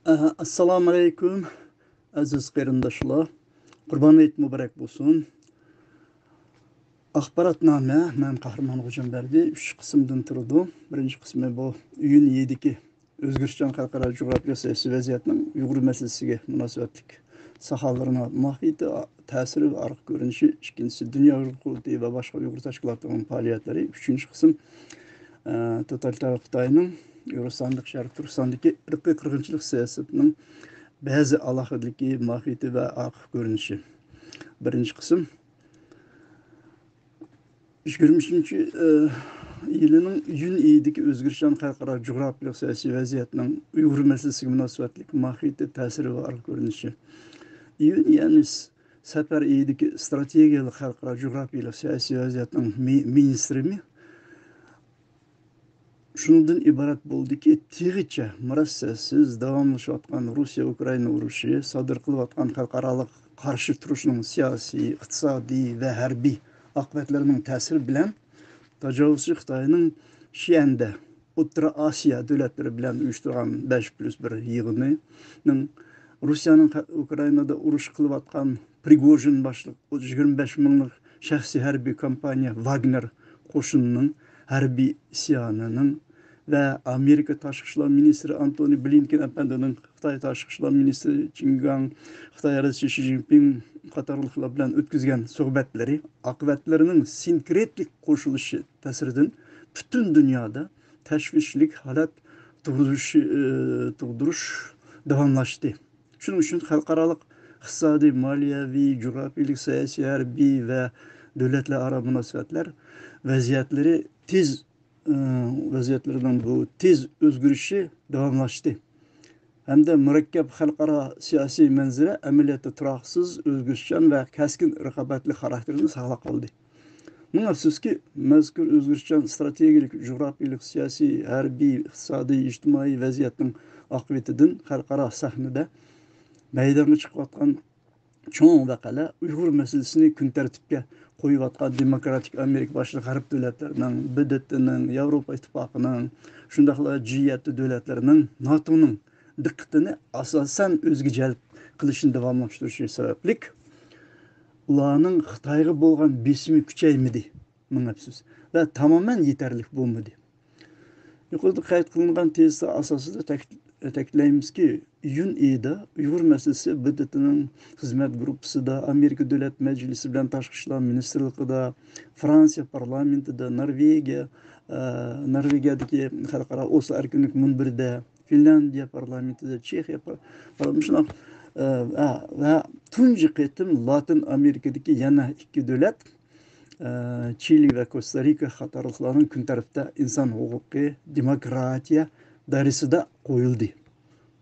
Assalamu alaikum, aziz qarindoshlar. Qurbon hayit muborak bo'lsin. Axborotnoma men Qahramon G'ujamberdi 3 qismdan turadi. Birinchi qismi bu iyun 7-ki o'zgarishchan xalqaro jug'rofiya siyosiy vaziyatning Uyg'ur masalasiga munosabatlik sohalarning mohiyati, ta'siri va arq ko'rinishi. Ikkinchisi dunyo huquqi va boshqa Uyg'ur tashkilotlarining faoliyatlari. Uchinchi qism totalitar Xitoyning Yevrosandiq Sharq Turkistondagi irqiy qirg'inchilik siyosatining ba'zi alohidaligi, mohiyati va arq ko'rinishi. Birinchi qism 2023-yilning iyun oyidagi o'zgarishchan xalqaro jug'rofiya siyosiy vaziyatning Uyg'ur masalasiga munosabatlik mohiyati, ta'siri va arq ko'rinishi. Iyun ya'ni safar oyidagi strategiyalik xalqaro jug'rofiya siyosiy vaziyatning mainstreami shundan iborat bo'ldiki, teg'icha murassasiz davomlashayotgan Rossiya-Ukraina urushi sodir qilayotgan xalqaro qarshi turishning siyosiy, iqtisodiy va harbiy oqibatlarining ta'siri bilan tajovuzchi Xitoyning Xi'anda O'rta Osiyo davlatlari bilan uyushtirgan 5+1 yig'inining Rossiyaning Ukrainada urush qilayotgan Prigojin boshliq 25 minglik shaxsiy harbiy kompaniya Wagner qo'shinining harbiy isyonining ve Amerika Tashqi ishlar ministri Antony Blinken efendinin Xitoy Tashqi ishlar ministri Qin Xitoy raisi Xi Jinping qatorliqlar bilan o'tkazgan suhbatlari oqibatlarining sinkretlik qo'shilishi ta'siridan butun dunyoda tashvishlik holat tug'dirish davomlashdi. Shuning uchun xalqaro iqtisodiy, moliyaviy, jug'rofiylik, siyosiy, harbiy va davlatlararo munosabatlar vaziyatlarining bu tez o'zgarishi davomlashdi. Hamda murakkab xalqaro siyosiy manzara amaliyotda turoqsiz, o'zgarishchan va kaskin raqobatli xarakterini saqlab qoldi. Ming afsuski, mazkur o'zgarishchan strategik, jug'rofiylik, siyosiy, harbiy, iqtisodiy, ijtimoiy vaziyatning oqibatidan xalqaro sahnada maydonga chiqayotgan cho'ng vaqalar Uyg'ur masalasini kun tartibga qo'yayotgan demokratik Amerika boshliq g'arb davlatlarining, BDTning, Yevropa ittifoqining, shundaqla G7 davlatlarining, NATOning diqqatini asosan o'ziga jalb qilishni davomlashtirishi sababli ularning Xitoyga bo'lgan besimi kuchaymadi, ming afsus, va tamoman yetarli bo'lmadi. Yuqorida qayd qilingan tezlar asosida ta'kidlaymizki, iyun oyida Uyg'ur masalasi BDTning xizmat gruppasida, Amerika Davlat Majlisi bilan Tashqi ishlar ministrligida, Fransiya parlamentida, Norvegiyadagi xalqaro Oslo erkinlik munbirida, Finlandiya parlamentida, Chexiya parlamentida va tunji qitim Latin Amerikadagi yana 2 davlat Chili ve Costa Rica qatorliqlarning kun tarafda inson huquqi, demokratiya darisida qo'yildi.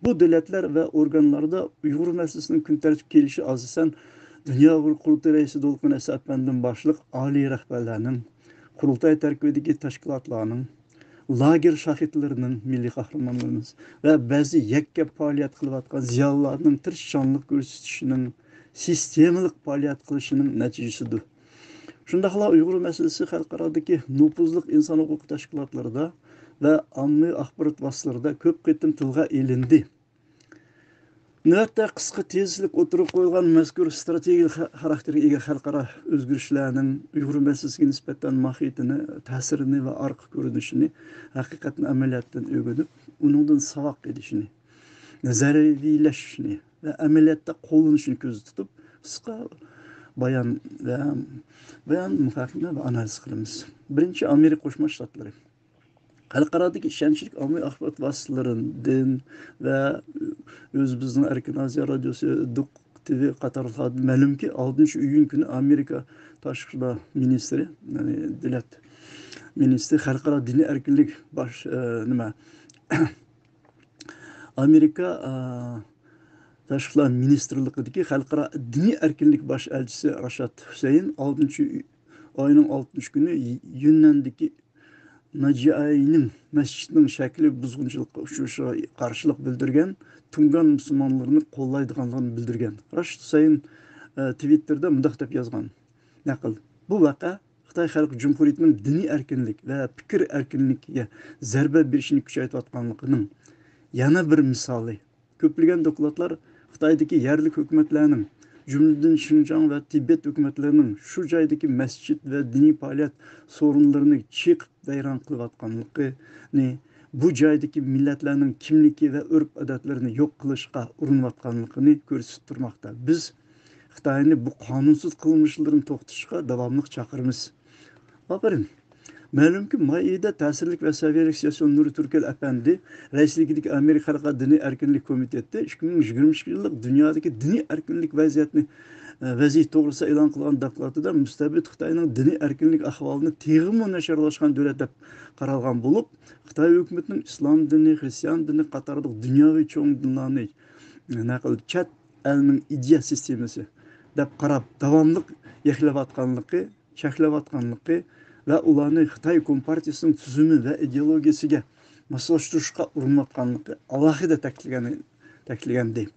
Bu davlatlar ve organlarda Uyg'ur masalasining kun tartibga kelishi asosan Dunyo qurultoyi raisi Dolqin Asafandin boshliq oliy rahbarlarning, qurultoy tarkibidagi tashkilotlarning, lager shahidlarining, milliy qahramonlarimiz va ba'zi yakka faoliyat qilayotgan ziyolilarning tirishchanlik ko'rsatishining, sistemalik faoliyat qilishining natijasidir. Shundaqla Uyg'ur masalasi xalqarodagi nufuzli inson huquq tashkilotlarida ve ommaviy axborot vositalarida ko'p qitim tilga ilindi. Navbatda qisqa tezlik o'tirib qo'yilgan mazkur strategik xarakterga ega xalqaro o'zgarishlarning Uyg'ur masalasiga nisbatan mohiyatini, ta'sirini va arq ko'rinishini haqiqatni amaliyotdan o'rganib, uningdan saboq edishini, nazariyaviylashishni va amaliyotda qo'llanishini ko'zda tutib, qisqa bayon muhokama va analiz qilamiz. Birinchi, Amerika Qo'shma Shtatlari. Xalqarodagi ishonchli ommaviy axborot vositalaridan va o'zimizning Erkin Aziya radiosi, Duq TV qatorliqlardan ma'lumki, 6-iyun kuni Amerika Tashqi ishlar ministri, ya'ni davlat ministri xalqaro diniy erkinlik Amerika Tashqi ishlar ministrligidagi xalqaro diniy erkinlik bosh elchisi Rashad Husayn 6-oyning 6 kuni Yunnandagi Najiayning masjidning shakli buzg'unchilikqa uchrashiga qarshilik bildirgan Tungan musulmonlarni qo'llaydiganligini bildirgan. Rashid Husayn Twitterda mundaq deb yozgan. Naql: bu vaqa Xitoy Xalq Jumhuriyatining diniy erkinlik va fikr erkinligiga zarba berishini kuchaytirayotganligining yana bir misoli. Köplеген dokladlar Xitoydagi yerlik hukumatlarning, jumladan Şinjan ve Tibet hukumatlarının şu joydagi masjid ve diniy faoliyat sorunlarini cheqib vayron qilayotganligini, bu joydagi millatlarning kimligi ve urf-odatlarini yo'q qilishga urinayotganligini ko'rsatib turmoqda. Biz Xitoyni bu qonunsuz qilmishlarni to'xtatishga davomli chaqiramiz. Aferin. Ma'lumki, mayida ta'sirlik ve seviyelik siyasi Nuri Turkel Efendi, reisligideki Amerika Halka Dini Erkinlik Komiteti 2020 yıllık dünyadaki dini erkinlik vaziyet doğrusu e'lon qilgan dokladida mustabid Xitoyning dini erkinlik ahvolini teg'imi nasharlashgan davlat deb qaralgan bo'lib, Xitoy hukumatining islom dini, xristian dini qatorida dunyoviy cho'ng dinlarni chet elning ideya sistemasi deb qarab davomli yeklayotganligi, cheklayotganligi ve ularni Xitoy Kompartiyasining tuzumi ve ideologiyasiga moslashtirishga urinayotganligi alohida ta'kidlagandi.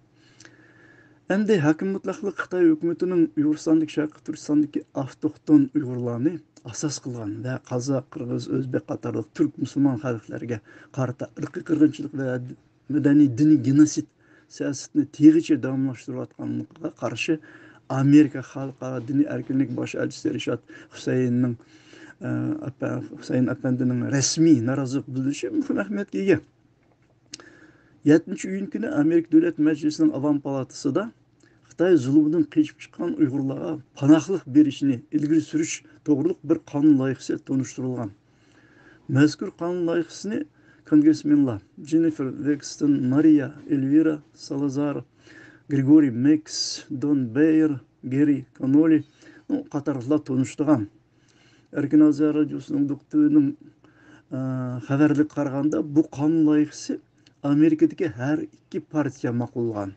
Endi hakim mutlaqlik Xitoy hukumatining Uyg'uristondagi Sharqiy Turkistondagi avtoxton Uyg'urlarni asos qilgan ve Qozoq, Qirg'iz, O'zbek qatorli turk musulmon xalqlariga qarata irqiy qirg'inchilik ve madaniy diniy genosid siyosatini teg'icha davomlashtirayotganligiga qarshi Amerika Xalqaro diniy erkinlik bosh elchisi Rishod Husaynning Hüseyin Efendi'nin resmi narazılık bildirişi muhim ahmiyetga ega. 70 iyun günü Amerika Devlet Meclisi'nin Avam Palatısı da Xitoy zulümünden keçip çıkan Uygurlara panahlık berişini ilgili sürüş doğruluk bir kanun layıkısı tanıştırılgan. Mezkur kanun layıkısını kongresmenler Jennifer Wexton, Maria Elvira Salazar, Grigori Max, Don Bayer, Gary Connolly qatarlılar tanıştırgan. Erkin Azar Radyosu'nun doktorunun haberlik qaraganda bu kanun layıkısı Amerika'daki her iki partiya maqullan.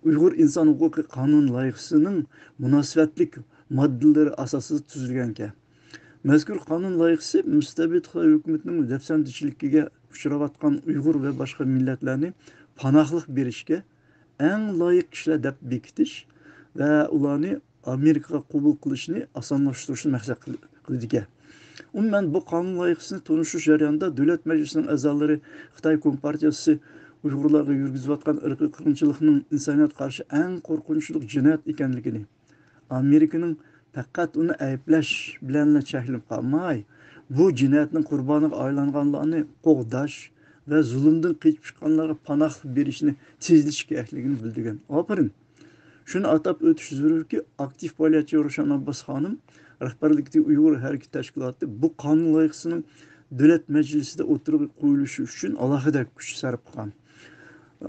Uyghur insan hukuki kanun layıkısının münasebetlik maddeleri asası tüzülgenke. Mezkur kanun layıkısı müstabid Xitoy hukumatının depsandiçiligiga uchrayotgan Uyghur ve başka milletlerini panahlık berishga en layık kişiler deb bekitish ve ularni Amerika'ga qabul qilishni osonlashtirishni maqsad qildi. Umuman bu qonun loyihasini tanishish jarayonida Davlat Majlisining a'zolari Xitoy Kompartiyasi Uyg'urlarga yurgizayotgan irqiy qirg'inchilikning insoniyatga qarshi eng qo'rqinchli jinoyat ekanligini, Amerikaning faqat uni ayblash bilan cheklanib qolmay, bu jinoyatning qurboniga aylanganlarni qo'g'dash ve zulmdan qechib chiqqanlarga panoh berishni tezlash kerakligini bildirgan. Aferin. Şunu atab ötüş zarur ki aktif faoliyatçı Roşan Abbas Hanım rahbarlıkta Uygur Hareket Teşkilatı bu kanun layıkısının Devlet Meclisi'de oturup koyuluşu için alohida kuch sarf qilgan.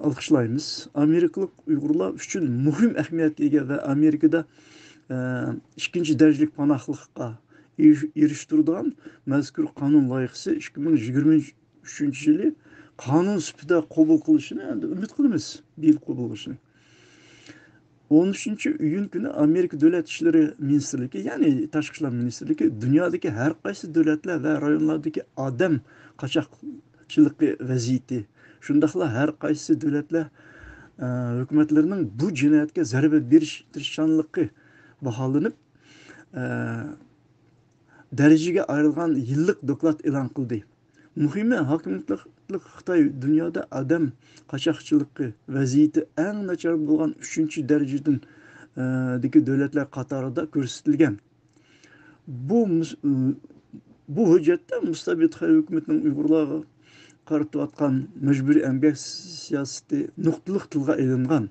Alkışlaymiz. Amerikalık Uygurlar için muhim ehemmiyetga ega ve Amerika'da ikinci derecelik panahlıkka eriştirdiğin mezkur kanun layıkısı 2023 yılı kanun süpüde qabul qilishini ümit qilamiz. Bir qabul qilishini. 13. iyun günü Amerika Devlet İşleri Ministerliği yani Tashqi ishlar Ministerliği dünyadaki her qaysi devletler ve rayonlardaki adam kaçakçılığı vaziyeti şundaqla her qaysi devletler hükümetlerinin bu cinayetke zarba berish tirishchanligi baholanib derecege ayrılgan yıllık doklad e'lon qildi. Muhimi hakimiyetlik Xitoy dünyada adam kaçakçılığı vaziyeti en nachar bo'lgan 3. dereceden deki devletler qatorida ko'rsatilgan. Bu hujjatda mustabid Xitoy hukumatining Uyg'urlarga qaratayotgan majburiy emgak siyosati nuqtaliq tilga ilingan.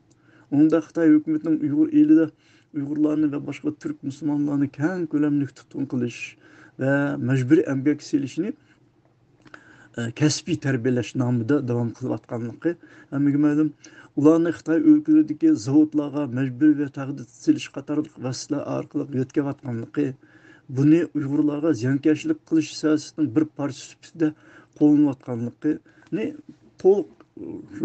Unda Xitoy hukumatining Uyg'ur elida Uyg'urlarni ve başka Türk Müslümanlarını keng ko'lamli tutqun qilish ve majburiy emgak silishini kasbiy tarbiyalash nomida davom qilayotganligi hammaga ma'lum. Ularni Xitoy o'lkasidagi zavodlarga majburiy ve taqdid silish qatorli vositalar orqali yetkazayotganligi, buni Uyg'urlarga ziyonkashlik qilish siyosatining bir parchasi sifatida qo'llanayotganligini to'liq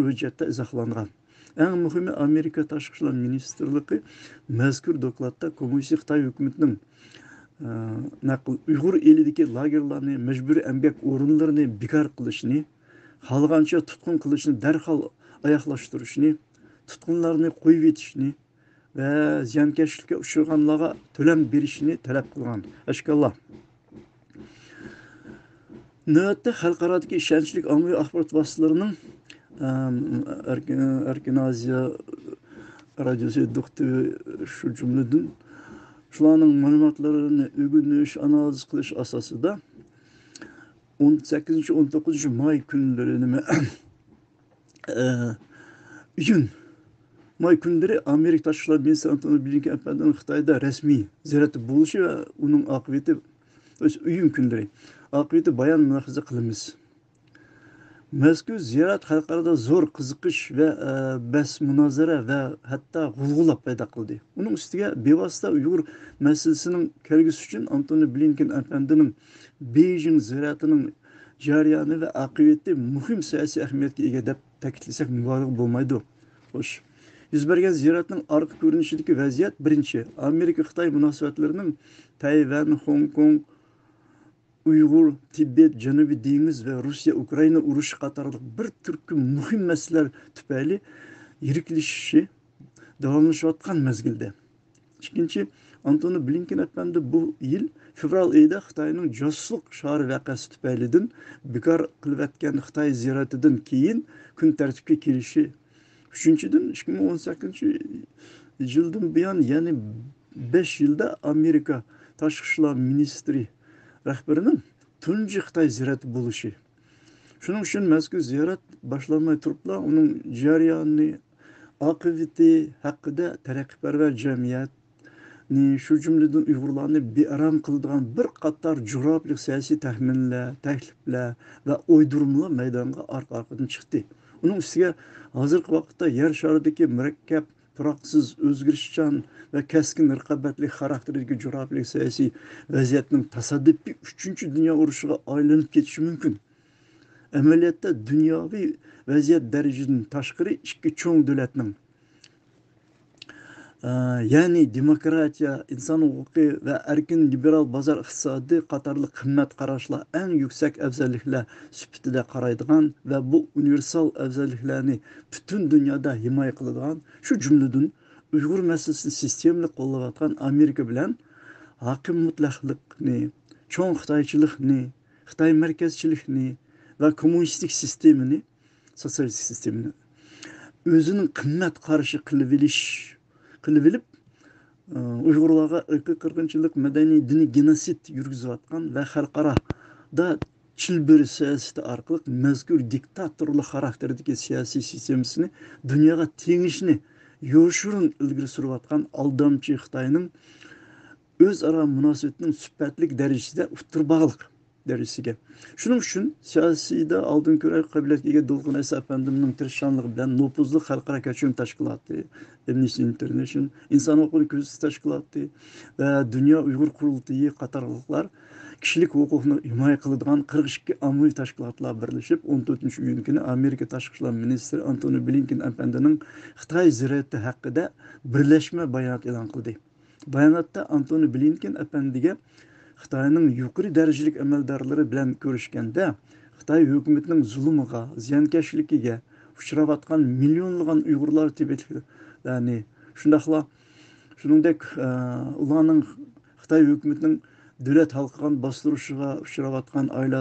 hujjatda izohlangan. Eng muhimi Amerika Tashqi ishlar Ministerligi mazkur dokladda Kommunist Xitoy hukumatining Uyghur elidagi lagerlarni majburiy emgak o'rinlarini bekor qilishni, xohlagancha tutqun qilishni darhol oyoqlashtirishni, tutqunlarni qo'yib etishni ve ziyonkashlikka uchraganlarga to'lam berishni talab qilgan. Ashkallah. Navbatda xalqarodagi ishonchli ommaviy axborot vositalarining Erkin Aziya radyosu doktoru şu cümleden şularning ma'lumotlarini o'rganish, analiz qilish asosida 18-19 may kunlari nima iyun may kunlari Amerika Tashqi ishlar ministri Antony Blinken efendining Xitoyda rasmiy ziyorati bo'lishi va uning oqibati iyun kunlari oqibati bayon mulohaza qilamiz. Mazkur ziyorat xalqaro zo'r qiziqish va bas munozara va hatto g'ulg'ula paydo qildi. Uning ustiga bevosita Uyg'ur masalasining kelgusi uchun Antony Blinken afandining Beijing ziyoratining jarayoni va oqibati muhim siyosiy ahamiyatga ega deb ta'kidlasak mubolag'a bo'lmaydi. Xo'sh, yuz bergan ziyoratning orqa ko'rinishidagi vaziyat birinchi, Amerika-Xitoy munosabatlarining Tayvan, Hong Kong, Uyg'ur, Tibet, Janubiy dengiz va Rossiya-Ukraina urushi qatorli bir turkum muhim masalalar tufayli yiriklashishi davomlashayotgan mezgilda. Ikkinchi, Antony Blinken efendi bu yil fevral oyida Xitoyning josuslik shari voqeasi tufaylidan bekor qilayotgan Xitoy ziyoratidan keyin kun tartibga kelishi. Uchinchidan 2018-yildan buyon, ya'ni 5 yilda Amerika Tashqi ishlar ministri rahbarining tunji Xitoy ziyorati bo'lishi. Shuning uchun mazkur ziyorat boshlanmay turibla uning jarayoni, oqibati haqida taraqqiyparvar jamiyatni, shu jumladan Uyg'urlarni bearam qiladigan bir qator jug'rofiylik siyosiy taxminlar, takliflar va o'ydirmalar maydonga orqa-orqadan chiqdi. Uning ustiga hozirgi vaqtda yer sharidagi murakkab, turoqsiz, o'zgarishchan va keskin raqobatli xarakterdagi jug'rofiylik siyosiy vaziyatning tasoddifiy 3-dunyo urushiga aylanib ketishi mumkin. Amaliyotda dunyoviy vaziyat darajadan tashqari ikki cho'ng davlatning, ya'ni demokratiya, inson huquqi va erkin liberal bozor iqtisodi qatorli qimmat qarashlar eng yuksak afzalliklar sifatida qaraydigan va bu universal afzalliklarni butun dunyoda himoya qiladigan, shu jumladan Uyg'ur masalasini sistemli qo'llayotgan Amerika bilan hokim mutlaqlikni, cho'ng xitoychilikni, Xitoy markazchilikni va kommunistik sistemini, sotsialistik sistemini o'zining qimmat qarashi qilib olib, Uyg'urlarga irqiy qirg'inchilik, madaniy, diniy genosid yurgizayotgan va xalqaroda chilbiri siyosati orqali mazkur diktatorlik xarakterdagi siyosiy sistemasini dunyoga tengishni yo'shirin ilgari surayotgan aldamchi Xitoyning o'zaro munosabatning sifatlik darajasida o'tirbog'liq darajasiga. Shuning uchun siyosiyda oldin ko'rak qobiliyatga ega Dolqin Asa efendimning tirishchanligi bilan nopuzli xalqaro ko'chim tashkiloti, Amnesty International, inson huquqini kuzatish tashkiloti va Dunyo Uyg'ur qurultiyi qatorliqlar kishilik huquqni himoya qiladigan 42 ommaviy tashkilotlar birlashib 14-iyun kuni Amerika Tashqi ishlar ministri Antony Blinken afandining Xitoy ziyorati haqida birlashma bayonot e'lon qildi. Bayonotda Antony Blinken afandiga Xitoyning yuqori darajalik amaldorlari bilan ko'rishganda Xitoy hukumatining zulmiga, ziyonkashligiga uchrayotgan millionlagan Uyg'urlar, Tibetliklarni, shuningdek ularning Xitoy hukumatining davlat xalqiga bostirishiga uchrayotgan oila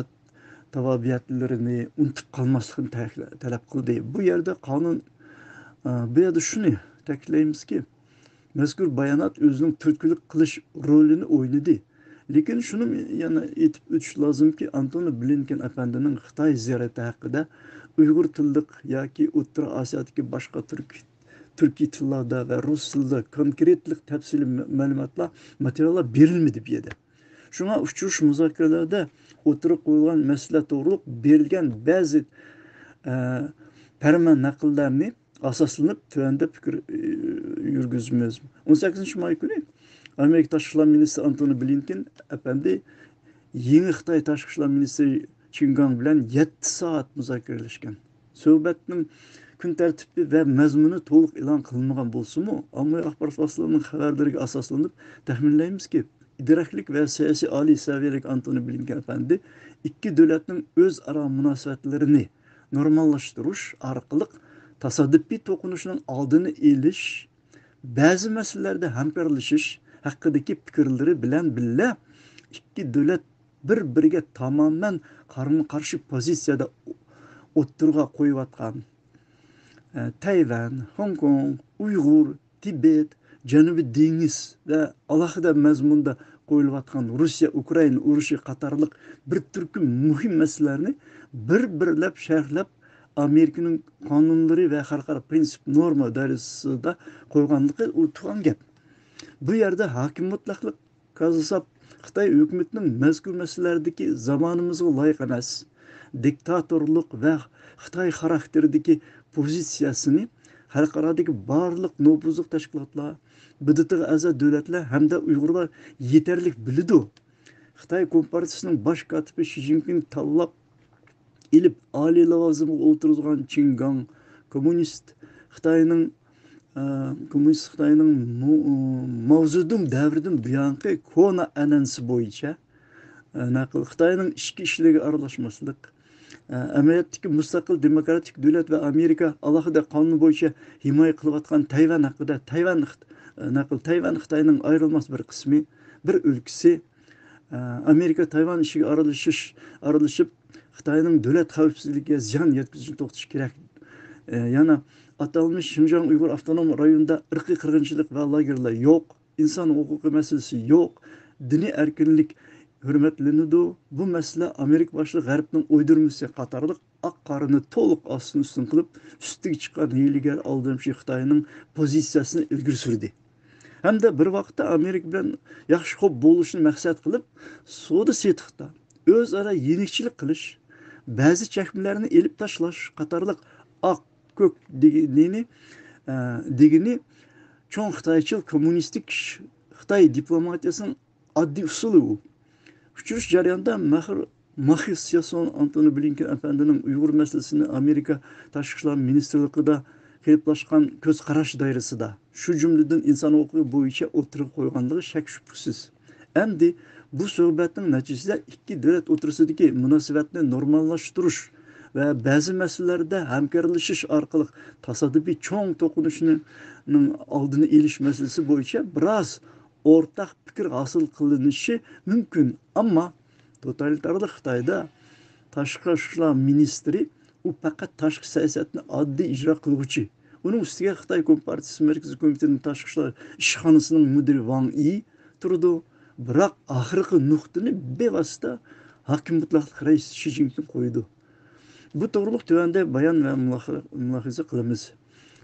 tabiatlarini unutib qolmaslikni talab qildi. Bu yerda shuni ta'kidlaymizki, mazkur bayonot o'zining turtkilik qilish rolini o'ynadi. Lekin shuni yana aytib o'tish lozimki, Antony Blinken afandining Xitoy ziyorati haqida Uyg'ur tillik yoki O'rta Osiyodagi boshqa turkiy tillarda va rus tilida konkretlik tafsili ma'lumotlar, materiallar berilmadi bu yerda. Shunga uchrashuv muzokaralarida o'tirib qo'yilgan masala to'g'riliq berilgan ba'zi farmon naqllarni asoslanib tuanda fikr yurgizamiz. 18-may kuni Amerika Tashqi ishlar ministri Antony Blinken efendi yeni Xitoy Tashqi ishlar ministri Qin bilan 7 soat muzokaralashgan. Suhbatning kun tartibi va mazmuni to'liq e'lon qilinmagan bo'lsa-mu, ommaviy axborot vositalarining xabarlariga asoslanib taxminlaymizki, idraklik va siyosiy oliy saviyalik Antony Blinken efendi ikki davlatning o'zaro munosabatlarini normallashtirish orqali tasodifiy to'qinishning oldini olish, ba'zi masalalarda hamkorlashish haqidagi fikrlari bilan birga ikki davlat bir-biriga tamoman qarama-qarshi pozitsiyada o'tirg'a qo'yayotgan Tayvan, Hong Kong, Uyghur, Tibet, Janubiy dengiz ve alohida mazmunda qo'yilayotgan Rusya Ukraina urushi qatorliq bir turkum muhim masalalarni bir-birlab sharhlab Amerikaning qonunlari ve xalqaro prinsip norma doirasida qo'yganligi u turgan gap. Bu yerda hokim mutlaqlik qazisab Xitoy hukumatining mazkur masalalardagi zamonimizga loyiq emas diktatorlik ve Xitoy xarakteridagi pozitsiyasini xalqarodagi barliq nopuzluq tashkilotlar, BDTga a'zo davlatlar hamda Uyg'urlar yetarlik biladi. Xitoy Kompartiyasining bosh kotibi Shi Jinping tanlab ilib oliy lavozimga o'tirgan Qingang kommunist Xitoyning mavjudum davridan buyongi kona an'anasi bo'yicha Xitoyning ichki ishlariga aralashmaslik, amaliyotdagi mustaqil demokratik davlat ve Amerika alohida qonun bo'yicha himoya qilayotgan Tayvan haqida Tayvan Xitoyning ayrilmas bir qismi, bir o'lkasi. Amerika Tayvan ishiga aralashib Xitoyning davlat xavfsizligiga ziyon yetkazishni to'xtatish kerak. Yana atalmış Şinjan Uygur Avtonom Rayonunda ırkı kırgınçılık ve lagerler yok, insan hukuku meselesi yok, dini erkinlik hürmetlenidu. Bu mesele Amerika başlı G'arbning uydurması qatarlıq ak qarını to'liq ostini ustun qilib, ustiga chiqqan hiylagar aldamchi Xitoyning pozitsiyasini ilgari surdi. Hamda bir vaqtda Amerika bilan yaxshi xo'p bo'lishni maqsad qilib, savdo setiqda o'zaro yenikchilik qilish, ba'zi chekmalarni elib tashlash qatorliq ak kök degini çoğun Xitoychil kommunistik Xitoy diplomatiyasının adli usulü bu. Uçuruş jarayonida Mahir Siyason Antony Blinken efendinin Uyghur meselesini Amerika Tashqi ishlar ministrligida keliblaşkan ko'z qarash doirasida, shu jumladan inson huquqi bo'yicha o'tirib qo'yganligi shak shubhasiz. Endi bu suhbatning natijasida ikki davlat o'rtasidagi munosabatni normallashtirish ve bazı meselelerde hamkorlashish orqali tasodifiy cho'ng to'qinishning oldini olish meselesi bo'yicha biroz o'rtaq fikr hosil qilinishi mumkin. Ammo totalitarlik Xitoyda tashqi ishlar ministri u faqat tashqi siyosatni oddiy ijro qiluvchi. Uning ustiga Xitoy Kompartiyasi Markaziy komitetining tashqi ishlar ishxonasining mudiri Wang Yi turdi. Biroq oxirgi nuqtani bevosita hokim mutlaqlik rais Shi Jinping qo'ydi. Bu to'g'riliq tuvanda bayon ve mulohaza qilamiz.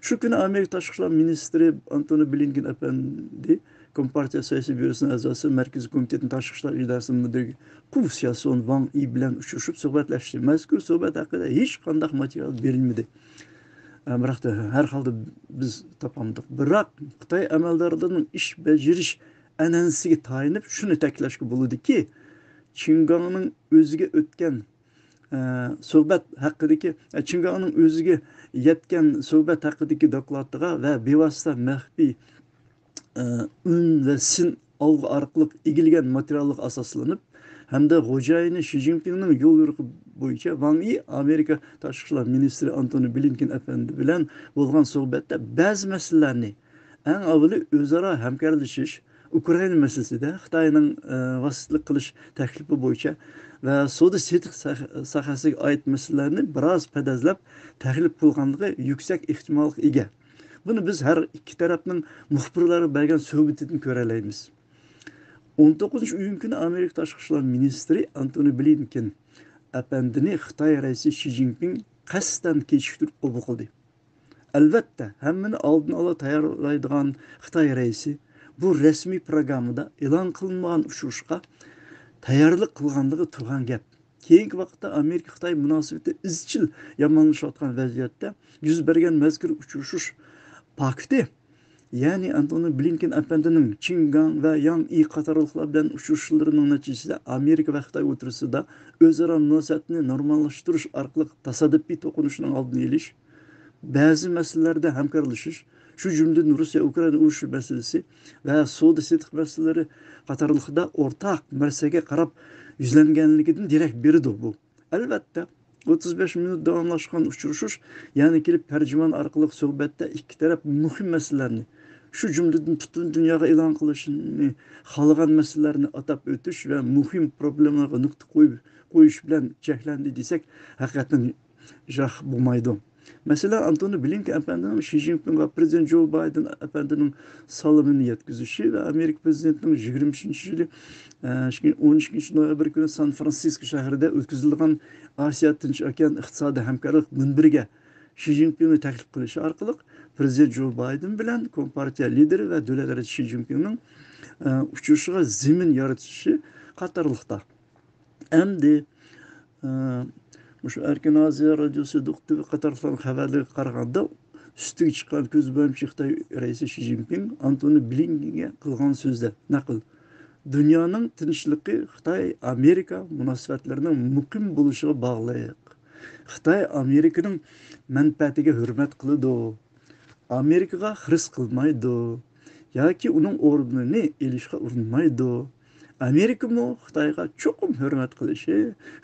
Shu kuni Amerika Tashqi ishlar ministri Antony Blinken efendi Kompartiya siyosiy byurosi a'zosi Markaziy komitetining tashqi ishlar idorasining mudiri Qu Siyason Wang Yi bilan uchrashib suhbatlashdi. Mazkur suhbat haqida hech qanday material berilmadi. Biroq har holda biz topamiz. Biroq Xitoy amaldorlarining ish bajarish an'anasiga tayinib shuni ta'kidlashga bo'ladiki, Qinggangning o'ziga o'tgan suhbat haqidagi Qinggangning o'ziga yetgan suhbat haqidagi dokladiga ve bevosita maxfiy un ve sin olg'u orqali egilgan materialga asoslanib hamda xo'jayini Shi Jinpingning yo'l yo'riqi bo'yicha Wang Yi Amerika tashqi ishlar ministri Antony Blinken efendi bilan bo'lgan suhbatda ba'zi masalalarni eng avvalo o'zaro hamkorlashish, Ukrayna meselesida Xitoyning vasitlik qilish taklifi bo'yicha ve savdo setiq sohasiga oid masalalarni biroz padazlab tahlil qilganligi yuksak ehtimolga ega. Bunu biz her iki tarafning muxbirlari bergan suhbatidan ko'ra olamiz. 19-iyun kuni Amerika tashqi ishlar ministri Antony Blinken efendini Xitoy raisi Shi Jinping qasddan kechiktirib qabul qildi. Albatta, hammani oldin ola tayyorlaydigan Xitoy raisi bu resmi programmada e'lon qilinmagan uchrashga tayyorlik qilganligi turgan gap. Keyingi vaqtda Amerika Xitoy munosabati izchil yomonlashayotgan vaziyatda yuz bergan mazkur uchrashuv pakti, ya'ni Antony Blinken efendining Qingang ve Yang Yi qatorliqlar bilan uchrashuvlarining natijasida Amerika ve Xitoy o'rtasida o'zaro munosabatni normallashtirish orqali tasodifiy to'qinishning oldini olish, ba'zi masalalarda hamkorlashish, shu jumladan Rusya Ukraina urushi meselesi ve savdo setiq masalalari qatorliqda o'rtaq marsaga qarab yuzlanganligidan derak berdi bu. Albatta 35 minut davomlashgan uchrashuv, ya'ni kelib tarjimon orqali suhbatda ikki taraf muhim masalalarni, shu jumladan butun dunyoga e'lon qilishni xohlagan masalalarni atab o'tish ve muhim problemalarga nuqta qo'yish bilan cheklandi desak, haqiqatan izoh bo'lmaydi. Mesela Antony Blinken efendinin Xi Jinping ve Prezident Joe Biden efendinin salımını yetkizişi ve Amerika Prezidentinin 23. yılı 12 noyabr günü San Francisco şehrinde ötküzülgen Asya Tinch Okean iqtisadi hamkorlik minbiriga Xi Jinpingni taklif qilishi orqali Prezident Joe Biden bilan Kompartiya lideri ve davlat raisi Xi Jinpingning uchrashuviga zemin yaratishi qatorliqda. Endi şu Erkin Aziya Radyosu doktor qatorliqlarning xabarlariga qaraganda üstüge chiqqan ko'z bo'yimchi Xitoy raisi Xi Jinping Antony Blinkenga qilgan so'zda naql dunyoning tinchliqi Xitoy Amerika munosabatlarining muqim bo'lishiga bog'liq. Xitoy Amerikaning manfaatiga hurmat qiladi. Amerikaga xiris qilmaydi yoki uning o'rnini elishga urinmaydi. Amerika mu Xitoyga cho'qim hurmat qilishi,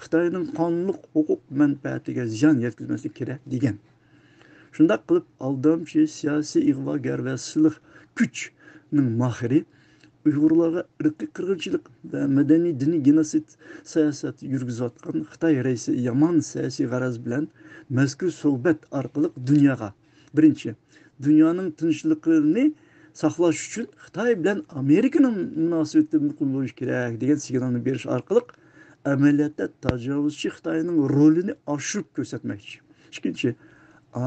Xitoyning qonunliq huquq manfaatiga ziyon yetkazmaslik kerak degan. Shunday qilib aldamchi siyosiy ig'vogar va silih kuchning mahiri Uyg'urlarga irqiy qirg'inchilik va madaniy diniy genosid siyosati yurgizayotgan Xitoy raisi yomon siyosiy g'araz bilan mazkur suhbat orqali dunyoga birinchi dunyoning tinchligini saqlash uchun Xitoy bilan Amerikaning munosabati muqim bo'lishi kerak degan signalni berish orqali amaliyotda tajovuzchi Xitoyning rolini oshirib ko'rsatmoqchi. Ikkinchi,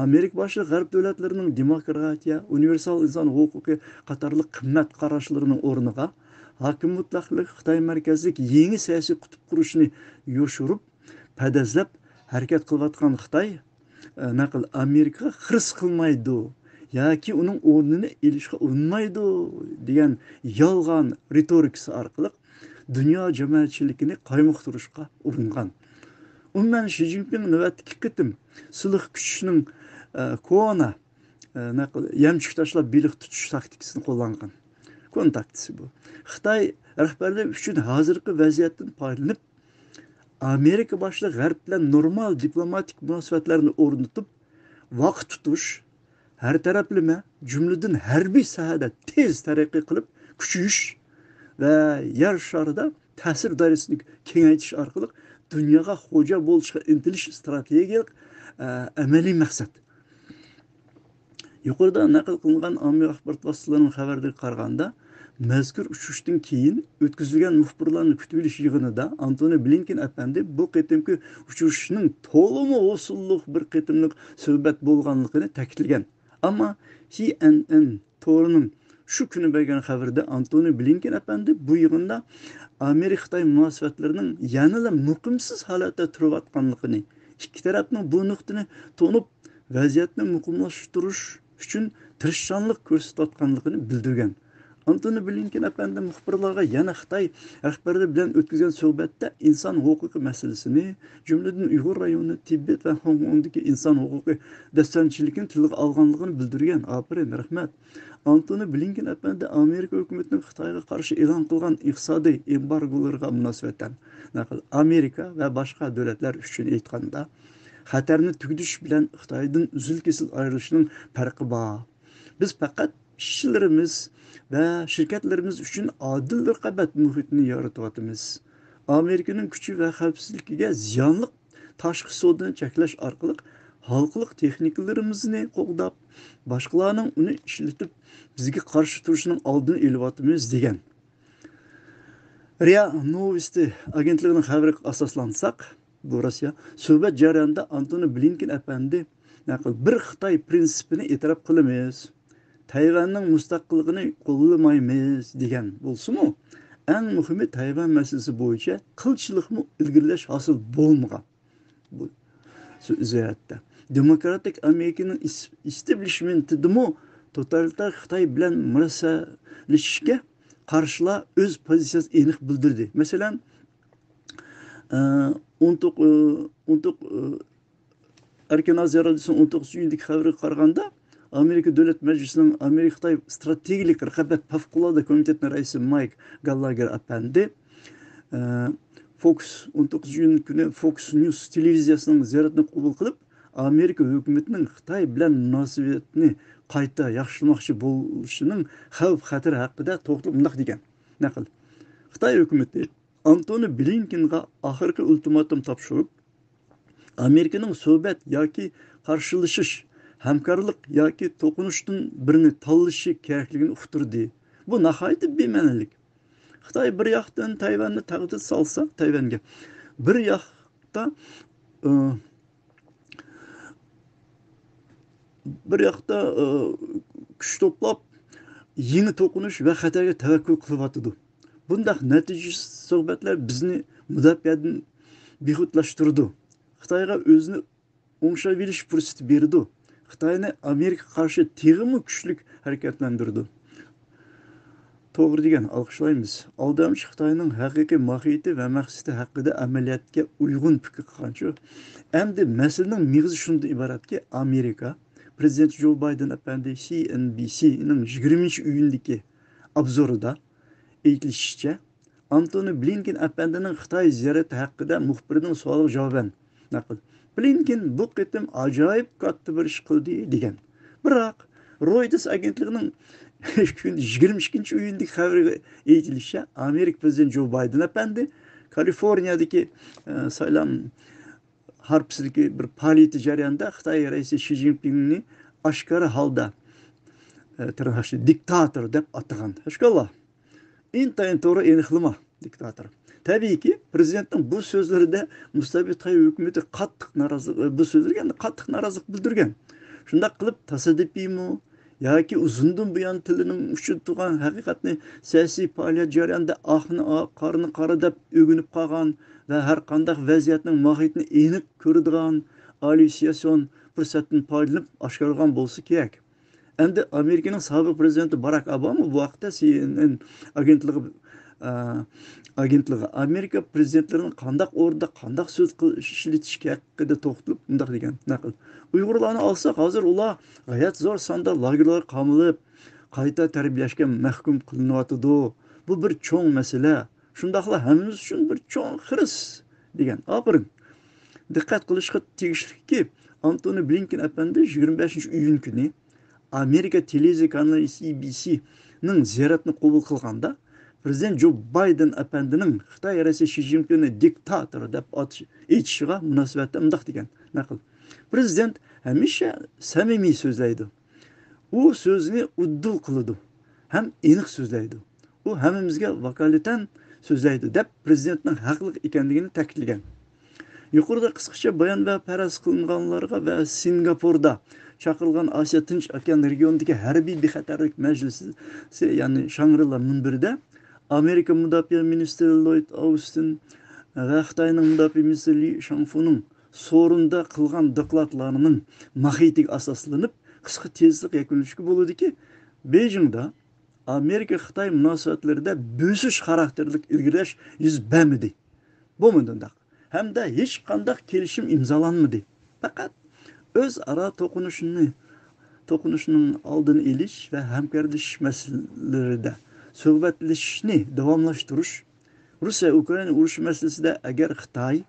Amerika boshli g'arb davlatlarining demokratiya, universal inson huquqi qatorli qimmat qarashlarining o'rniga hokim mutlaqlik Xitoy markazlik yangi siyosiy qutb qurishni yoshirib, padazlab harakat qilayotgan Xitoy naql Amerikaga xiris qilmaydi yoki uning o'rnini elishga urinmaydi degan yolg'on ritorikasi orqali dunyo jamoatchiligini qaymoqtirishga uringan. Umuman Xi Jinping navbatdagi qitim sulh kuchishning ko'na naql yamchik tashlab beliq tutish taktikasini qo'llangan. Kontaktisi bu. Xitoy rahbarlari uchun hozirgi vaziyatdan foydalanib Amerika boshli g'arb bilan normal diplomatik munosabatlarni o'rnatib vaqt tutish, har taraflama jumladan harbiy sahada tez taraqqiy qilib kuchayish va yer sharida ta'sir doirasini kengaytirish orqali dunyoga xo'ja bo'lishga intilish strategiyalik amaliy maqsad. Yuqorida naql qilingan ommaviy axborot vositalarining xabariga qaraganda, mazkur uchishdan keyin o'tkazilgan muxbirlarning kutib olish yig'inida Antony Blinken efendi bu qitimki uchishning to'liq usulliq bir qitimlik suhbat bo'lganligini ta'kidlagan. Ammo CNN to'rining shu kuni bergan xabarda Antony Blinken efendi bu yig'inda Amerika-Xitoy munosabatlarining yanada muqimsiz holatda turayotganligini, ikki tarafning bu nuqtani to'nib vaziyatni muqimlashtirish uchun tirishchanlik ko'rsatayotganligini bildirgan. Antony Blinken efendi muxbirlarga yana Xitoy rahbarlari bilan o'tkazgan suhbatda inson huquqi masalasini, jumladan Uyg'ur rayoni, Tibet va Hong Kongdagi inson huquqi dastanchiligini tilga olganligini bildirgan. Aferin, rahmat. Antony Blinken efendi Amerika hukumatining Xitoyga qarshi e'lon qilgan iqtisodiy embargolarga munosabatdan Amerika va boshqa davlatlar uchun aytganda xatarni tugutish bilan Xitoydan uzil-kesil ayrilishning farqi bor. Biz faqat ishchilarimiz va shirkatlarimiz uchun adil raqobat muhitini yaratyapmiz. Amerikaning kuchi va xavfsizligiga ziyonli tashqi savdoni cheklash orqali xalqlik texnikalarimizni qo'g'dab, boshqalarning uni ishlatib bizga qarshi turishining oldini olyapmiz degan. RIA Novosti agentligining xabariga asoslansak, bu Rossiya suhbat jarayonida Antony Blinken efendi bir Xitoy prinsipini e'tirof qilamiz. Tayvanning mustaqilligini qo'llamaymiz degan bo'lsa-mu, eng muhimi Tayvan masalasi bo'yicha qilchilikmi ilgirlash hosil bo'lmagan. Bu ziyoratda demokratik Amerikaning establishmentidimi totalitar Xitoy bilan murasalashishga qarshilar o'z pozitsiyasini aniq bildirdi. Masalan, 19 Erkin Aziya Radyosu'nun 19-yildagi xabariga qaraganda Amerika Davlat Majlisining Amerika-Xitoy strategik raqobat favqulodda komitetining raisi Mike Gallagher efendi Fox 19 kuni Fox News televiziyasining ziyoratini qabul qilib, Amerika hukumatining Xitoy bilan munosabatni qayta yaxshilamoqchi bo'lishining xavf-xatari haqida to'xtalib bunday degan. Naql. Xitoy hukumati Antony Blinkenga oxirgi ultimatum topshirib, Amerikaning suhbat yoki karşılaşış, hamkorlik yoki to'qinishdan birini tanlashi kerakligini uqtirdi. Bu nihoyatda bema'nilik. Xitoy bir yoqdan Tayvanni tahdid solsa, Tayvanga bir yoqda e, bir yoqda kuch to'plab yeni to'qinish va xatarga tavakkul qilyotidi. Bundaq natijasiz suhbatlar bizni mudofaadan behudlashtirdi. Xitoyga o'zini o'ngshaverish fursati berdi. Xitoyni Amerika qarshi teg'imi kuchli harakatlantirdi. To'g'ri degan olqishlaymiz. Aldamchi Xitoyning haqiqiy mohiyati va maqsadi haqida amaliyotga uyg'un fikr qilgancha, endi masalaning mig'izi shundan iboratki, Amerika Prezident Joe Biden efendi CNBC'nin 20 iyundagi obzorida aytilishicha, Antony Blinken efendinin Xitoy ziyarati haqida muxbirning savoliga javoban naql. Blinken bu qitim ajoyib katta bir ish qildi degan. Biroq Reuters agentligining 22 iyundagi xabariga aytilishicha, Amerika prezidenti Joe Biden efendi Kaliforniyadagi saylam harpsidagi bir faoliyati jarayonida Xitoy raisi Xi Jinpingni oshkora holda diktator deb atagan. Hashkallah. İntayin to'g'ri aniqlama diktator. Tabiiyki prezidentning bu so'zlarida mustabid Xitoy hukumati qattiq norozilik, bu so'zlarga qattiq norozilik bildirgan. Shunday qilib tasadduqiymi yoki uzundan buyon tilining uchib turgan haqiqatni siyosiy faoliyat jarayonida oqni oq, qorni qora deb o'ginib qolgan va har qanday vaziyatning mohiyatini aniq ko'radigan oliy siyosiy fursatdan foydalanib oshkorlagan bo'lsa kerak. Endi Amerika'nın sobiq prezidenti Barack Obama bu vaqtda CNN agentligi Amerika prezidentlarının qandaq o'rda qandaq so'z ishlatish haqida to'xtalib bunday degan naql. Uyg'urlarni olsak, hozir ular g'ayat zo'r sonda lagerlarga qamalib, qayta tarbiyalashga mahkum qilinyotidi. Bu bir cho'ng masala. Shundaqla hammamiz uchun bir cho'ng xiris degan. Oxirin diqqat qilishga tegishliki, Antony Blinken efendi 25 iyun kuni Amerika televiziya kanali CBC'ning ziyoratini qabul qilganda Prezident Joe Biden efendining Xitoy raisi Xi Jinpingni diktator deb aytishiga munosabatda mundaq degan naql. Prezident hamisha samimiy so'zlaydi. U so'zni uddul qiladi. Ham aniq so'zlaydi. U hammamizga vakolatan so'zlaydi deb prezidentning haqli ekanligini ta'kidlagan. Yuqorida qisqacha bayon va faraz qilinganlarga va Singapurda chaqirilgan Osiyo Tinch okean regionidagi harbiy bexatarlik majlisi, ya'ni Shangri-La munbirida Amerika Mudofaa ministri Lloyd Austin va Xitoyning mudofaa ministri Li Shangfuning so'rinda qilgan dokladlarining mohiyatiga asoslanib qisqa tezlik yakunlashga bo'ladiki, Beijingda Amerika Xitoy munosabatlarida bo'sish xarakterlik ilgirlash yuz bermadi. Bo'lmadi. Hamda hech qanday kelishim imzolanmadi. Faqat o'zaro to'qinishning oldini olish va hamkorlashish masalalarida suhbatlashishni davomlashtirish, Rossiya Ukraina urushi masalasida agar Xitoy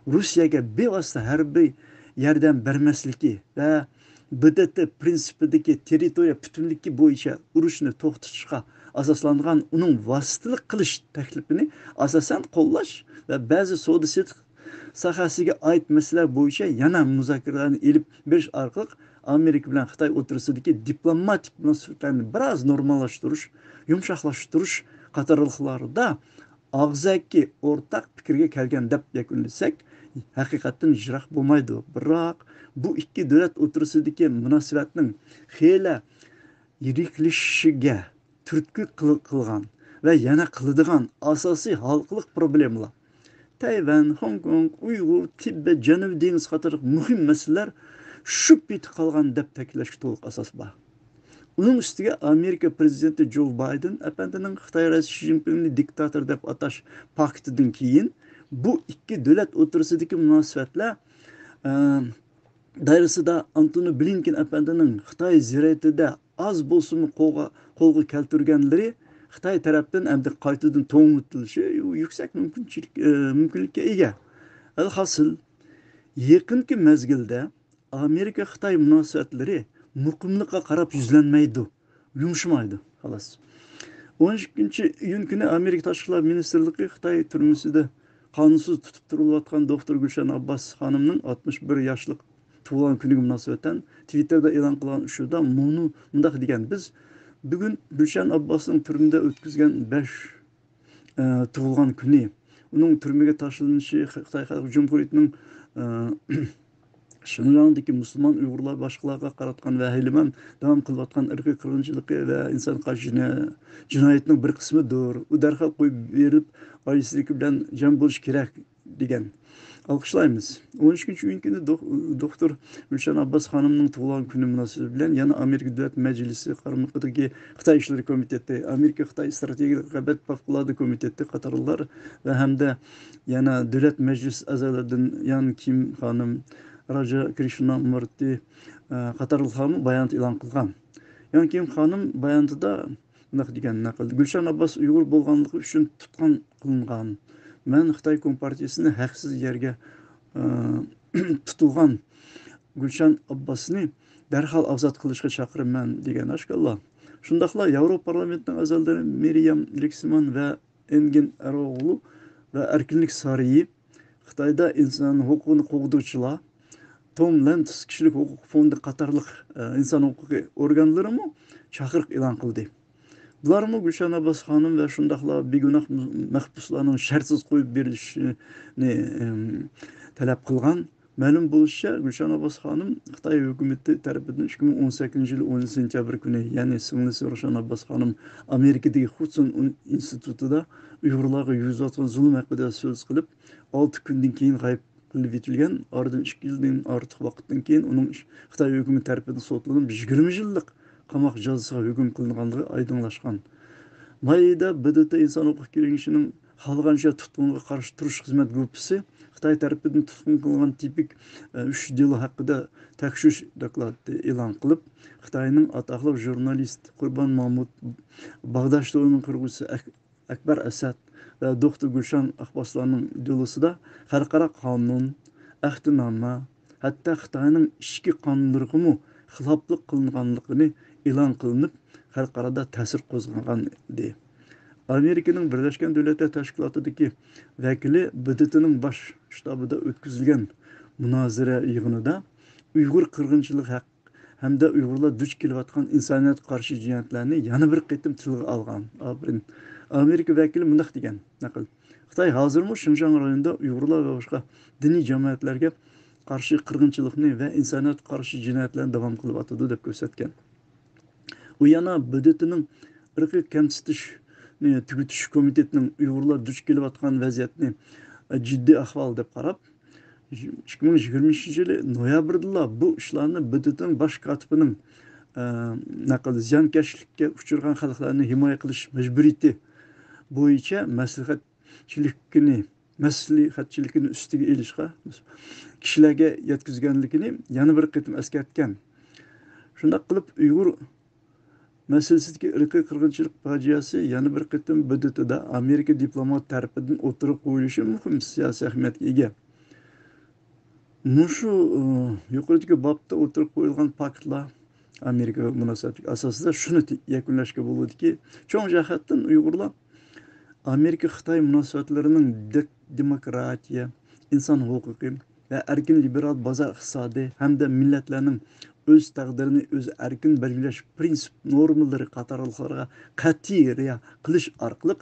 Rossiyaga bevosita harbiy yordam bermasligi va BDT prinsipidagi territoriya butunligi bo'yicha urushni to'xtatishga asoslangan uning vositalik qilish taklifini asosan qo'llash va ba'zi savdo sohasiga oid masalalar bo'yicha yana muzokaralarni elib berish orqali Amerika bilan Xitoy o'rtasidagi diplomatik munosabatlarni biroz normallashtirish, yumshoqlashtirish qatorliqlarida og'zaki o'rtaq fikrga kelgan deb yakunlasak, haqiqatdan yiroq bo'lmaydi. Biroq bu ikki davlat o'rtasidagi munosabatning xeyla yiriklashishiga turtki qilgan va yana qiladigan asosiy xalqlik problemalar Tayvan, Hong Kong, Uyg'ur, Tibet, Janubiy dengiz qatori muhim masalalar shu peti qolgan deb ta'kidlashga to'liq asos bor. Uning ustiga Amerika prezidenti Joe Biden efendining Xitoy raisi Xi Jinpingni diktator deb atash paktidan keyin bu ikki davlat o'rtasidagi munosabatlar doirasida Antony Blinken efendining Xitoy ziyoratida az bo'lsin qo'lga keltirganlari Xitoy tarafdan endi qaytadan to'ng'itilishi yuksak mumkinlikka ega. Alhasil yaqinki mezgilda Amerika Xitoy munosabatlari muqimlikqa qarab yuzlanmaydi, yumshamaydi, xolos. 12-iyun kuni Amerika Tashqi ishlar ministrligi Xitoy turmusida qonunsiz tutib turilayotgan doktor Gulshan Abbas xonimning 61 yoshlik tug'ilgan kuniga munosabatdan Twitterda e'lon qilgan ushida mundaq degan: biz bugun Gulshan Abbosning turmada o'tkazgan 5 tug'ilgan kuni, uning turmaga tashlanishi Xitoy Xalq Jumhuriyatining Şinjan'daki Müslüman Uygurlar başkalarına qaratgan ve heyliman devam kılayotgan irqiy qirg'inchiligi va inson qarshi jinoyatning bir qismidir. U darhol qo'yib berib, oilasiga bilan jam bo'lish kerak degan. Alqishlaymiz. 13-iyun doktor Gulshan Abbos xonimning tug'ilgan kuni munosabati bilan yana Amerika Davlat Majlisi qaramog'idagi Xitoy ishlari komiteti, Amerika Xitoy strategik raqobat favqulodda komiteti qatorlar va hamda yana Davlat Majlis a'zolaridan Yan Kim xonim, Raja Krishnamurti qatorliqlarni bayonot e'lon qilgan. Yan Kim xonim bayonotida bunday degan: Gulshan Abbos Uyg'ur bo'lganligi uchun tutqun qilingan. Men Xitoy Kompartiyasini haqsiz yerga tutilgan Gulshan Abbosni darhol ozod qilishga chaqiraman degan ashkallah. Shundaqla Yevropa parlamentining a'zolari Miriam Leksman va Engin Aroğlu va Erkinlik Sariyi Xitoyda inson huquqini qo'g'duvchilar Tom Lantos kishilik huquq fondi qatorliq inson huquqiy organlarimi chaqiriq e'lon qildi. Bularmi Gulshan Abbos xonim va shundaqla begunoh mahbuslarning shartsiz qo'yib berilishini talab qilgan. Ma'lum bo'lishicha, Gulshan Abbos xonim Xitoy hukumati tomonidan 2018-yil 10 sentyabr kuni, ya'ni singlisi Gulshan Abbos xonim Amerikadagi Hudson institutida Uyg'urlarga yuzatgan zulm haqida so'z qilib, 6 kundan keyin g'ayib qilib etilgan. Oradan 2 yildan ortiq vaqtdan keyin uning Xitoy hukumati tomonidan sotlanib 20 yillik qamoq jazosiga hukm qilinganligi oydinlashgan. Mayda BDT inson huquq kengashining xalqancha tutqunga qarshi turish xizmat gruppasi Xitoy tomonidan tutqun qilingan tipik 3 delo haqida tekshirish dokladi e'lon qilib, Xitoyning atoqli jurnalist Qurbon Mahmud Bag'dashtovning qurg'uvchisi Akbar Asad va doktor Gulshan Abboslarning delosida xalqaro qonun, ahdnoma, hatto Xitoyning ichki qonunlariga xiloflik qilinganligini e'lon qilinib, xalqarada ta'sir qo'zg'agan edi. Amerikaning Birlashgan Davlatlar Tashkilotidagi vakili BDTning bosh shtabida o'tkazilgan munozara yig'inida Uyg'ur qirg'inchiligi hamda Uyg'urlar duch kelayotgan insoniyat qarshi jinoyatlarni yana bir qatim tilga olgan. Amerika vakili bunday degan: Xitoy hozirmi Xinjiang rayonida Uyg'urlar va boshqa diniy jamoatlarga qarshi qirg'inchilikni va insoniyat qarshi jinoyatlarni davom qilyotdi deb ko'rsatgan. U yana BDTning irqiy kamsitishni tugutish komitetining Uyg'urlar duch kelayotgan vaziyatni jiddiy ahvol deb qarab, 2020-yil noyabrda bu ishlarni BDTning bosh kotibining ziyonkashlikka uchragan xalqlarni himoya qilish majburiyati bo'yicha maslahatchilikni ustiga elishga kishilarga yetkazganligini yana bir qatim eskartgan. Shunday qilib, Uyg'ur masalasidagi irqiy qirg'inchilik fojiasi yana bir qatim BDTda Amerika diplomat tarafidan o'tirib qo'yilishi muhim siyosiy ahamiyatga ega. Shu yuqoridagi bobda o'tirib qo'yilgan faktlar Amerika munosabati asosida shuni yakunlashga bo'ladiki, cho'ng jihatdan Uyg'urlar Amerika Xitoy munosabatlarining demokratiya, inson huquqi va erkin liberal bozor iqtisodi hamda millatlarning o'z taqdirini o'zi erkin belgilash prinsip normalari qatorliqlarga qat'iy rioya qilish orqali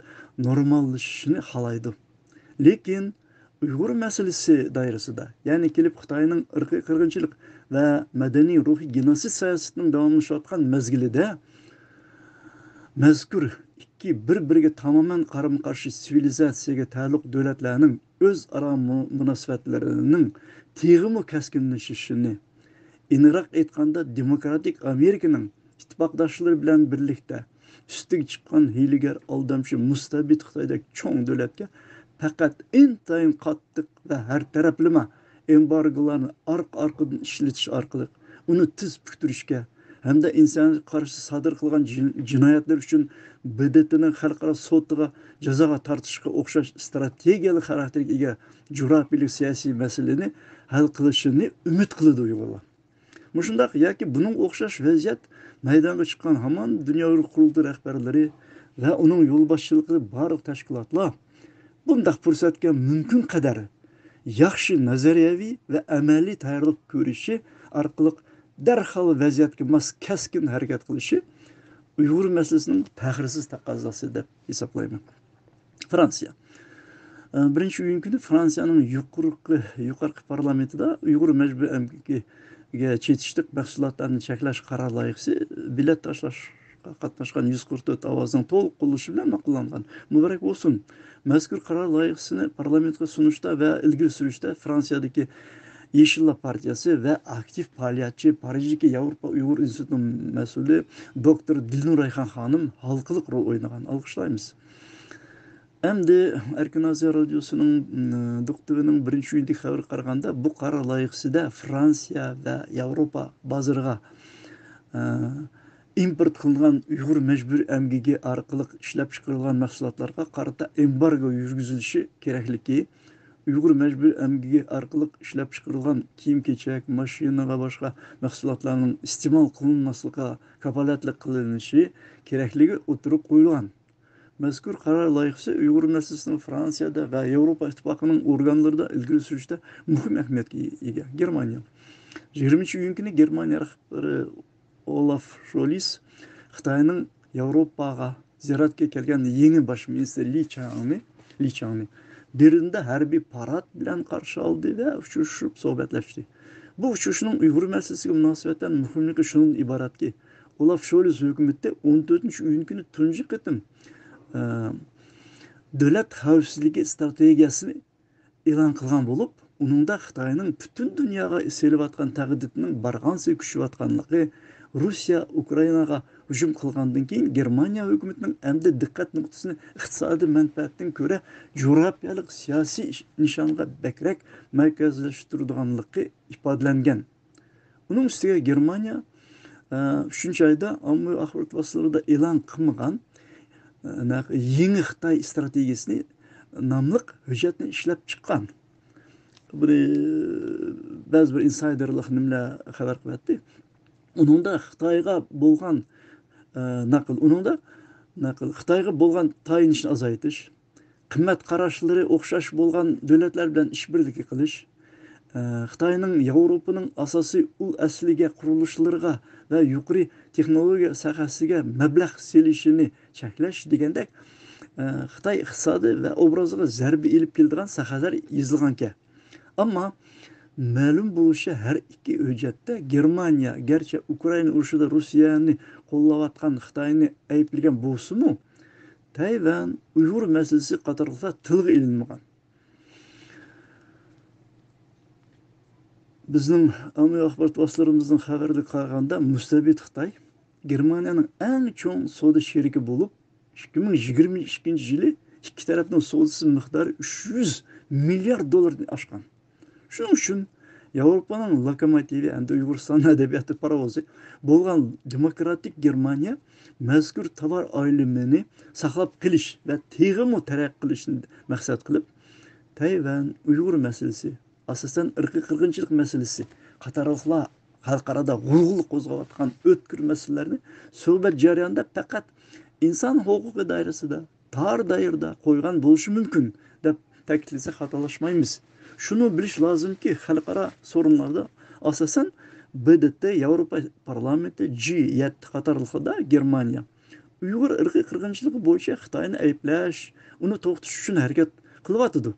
normallashishini xohlaydi. Lekin Uyg'ur masalasi doirasida, ya'ni kelib Xitoyning irqiy qirg'inchilik va madaniy ruhiy genosid siyosatining davomlashayotgan mezgilida mazkur ikki bir-biriga tamoman qarama-qarshi sivilizatsiyaga taalluq davlatlarning o'zaro munosabatlarining teg'imi kaskinlashishini, aniqroq aytganda demokratik Amerikaning ittifoqdoshlari bilan birlikda ustiga chiqqan hiylagar aldamchi mustabid Xitoydagi cho'ng davlatga faqat intayin qattiq va har taraflama embargolarni orqa-orqadan ishlatish orqali uni tiz buktirishga hamda insoniyatga qarshi sodir qilgan jinoyatlar uchun BDTning xalqaro sotiga jazoga tortishga o'xshash strategiyalik xarakterga ega jug'rofiyaviy siyosiy masalani hal qilishini umid qiladi Uyg'urlar. Shundaq yoki buning o'xshash vaziyat maydonga chiqqan hamon dunyo qurultiy rahbarlari va uning yo'lboshchiligida barliq tashkilotlar bunday fursatga mumkin qadar yaxshi nazariyaviy va amaliy tayyorlik ko'rishi orqali darhol vaziyatga mos keskin harakat qilishi Uyg'ur masalasining faxrsiz taqozosi deb hisoblayman. Fransiya. Birinchi o'yin kuni Fransiyaning yuqorqi parlamentida Uyg'ur majburiy emgakka chetishlik mahsulotlarini cheklash qaror loyihasi bilet tashlashga qatnashgan 144 ovozning to'liq qo'llashi bilan ma'qullangan. Muborak bo'lsin. Mazkur qaror loyihasini parlamentga sunishda va ilgari surishda Fransiyadagi Yeşiller Partiyasi ve aktif faaliyetçi Parijdeki Avrupa Uygur İnstitutu'nun mesulü Doktor Dilnur Ayhan Hanım halkılık rol oynagan. Alkışlaymiz. Hem de Erkin Aziya Radyosu'nun doktorunun birinci üyündeki haber qaraganda bu karar layıksı da Fransiya ve Avrupa bazırga import kılınan Uygur mecbur emgigi arkalık işlep çıkarılan mahsulatlarga qarata embargo yürgüzülüşü gerekliliği Uygur mecbur emgigi arkalık işlep çıkarılan kiyim-kechak, maşina ve başka mahsulatlarının istimal kılınmaslığa kapaletlik kılınışı gerekliliği oturup koyulan. Mazkur karar loyihasi Uyghur meselesinin Fransiyada ve Avrupa İttifakı'nın organlarında ilgili sürüşte muhim ehemmiyetga ega. Germaniya. 20-iyun kuni Germaniya rahbari Olaf Scholz Xitoyning Yevropaga ziyoratga kelgan yangi bosh ministr Li Changni birinde harbiy parad bilan qarshi oldi ve uchrashib suhbatlashdi. Bu uchrashuvning Uyg'ur masalasiga munosabatdan muhimligi shundan iboratki, Olaf Scholz hukumatda 14-iyun kuni tunji qitim davlat xavfsizligi strategiyasini e'lon qilgan bo'lib, uningda Xitoyning butun dunyoga selayotgan tahdidning barg'ansi kuchayotganligi, Rossiya Ukrainaga hujum qilgandan keyin Germaniya hukumatining endi diqqat nuqtasini iqtisodiy manfaatdan ko'ra jo'rabiyalik siyosiy nishonga bakrak markazlashtirganligi ifodalangan. Uning ustiga Germaniya 3-oyda ommaviy axborot vositalarida e'lon qilmagan yangi Xitoy strategiyasini nomli hujjatni ishlab chiqqan. Ba'zi bir insiderlar nimlar xabar qilyapti. Uningda Xitoyga bo'lgan Xitoyga bo'lgan tayinishni azaytish, qimmat qarashlari o'xshash bo'lgan davlatlar bilan ishbirlik qilish, Xitoyning Yevropaning asosiy ul asliga qurilishlariga va yuqori texnologiya sohasiga mablag' selishini cheklash degandek Xitoy iqtisodi va obraziga zarba elib keladigan sohalar yozilgan ekan. Ammo ma'lum bo'lishi har ikki hujjatda Germaniya garchi Ukraina urushida Rossiyani qo'llayotgan Xitoyni ayblagan bo'lsa-mu, Tayvan, Uyg'ur masalasi qatorida tilga ilinmagan. Bizning ommaviy axborot vositalarimizning xabarida qaraganda mustabid Xitoy Germaniyaning eng cho'ng savdo sherigi bo'lib, 2022-yili ikki tarafning savdosi miqdori 300 milliard dollardan oshgan. Shuning uchun Yevropaning lokomotivi endi Uyg'uriston adabiyoti parovozi bo'lgan demokratik Germaniya mazkur tovar oylimini saqlab qilish va teg'imi taraqqiy qilishni maqsad qilib, Tayvan, Uyg'ur masalasi, asosan irqiy qirg'inchilik masalasi qatorliqlar xalqarada g'ulg'ul qo'zg'ayotgan o'tkir masalalarni suhbat jarayonida faqat inson huquqi doirasida, tar doirada qo'ygan bo'lishi mumkin deb ta'kidlasak xatolashmaymiz. Shuni bilish lozimki, xalqaro sorunlarda asosan BDT Yevropa parlamenti G7 qatorliqida Germaniya Uyg'ur irqiy qirg'inchiligi bo'yicha Xitoyni ayblash, uni to'xtatish uchun harakat qilyapti.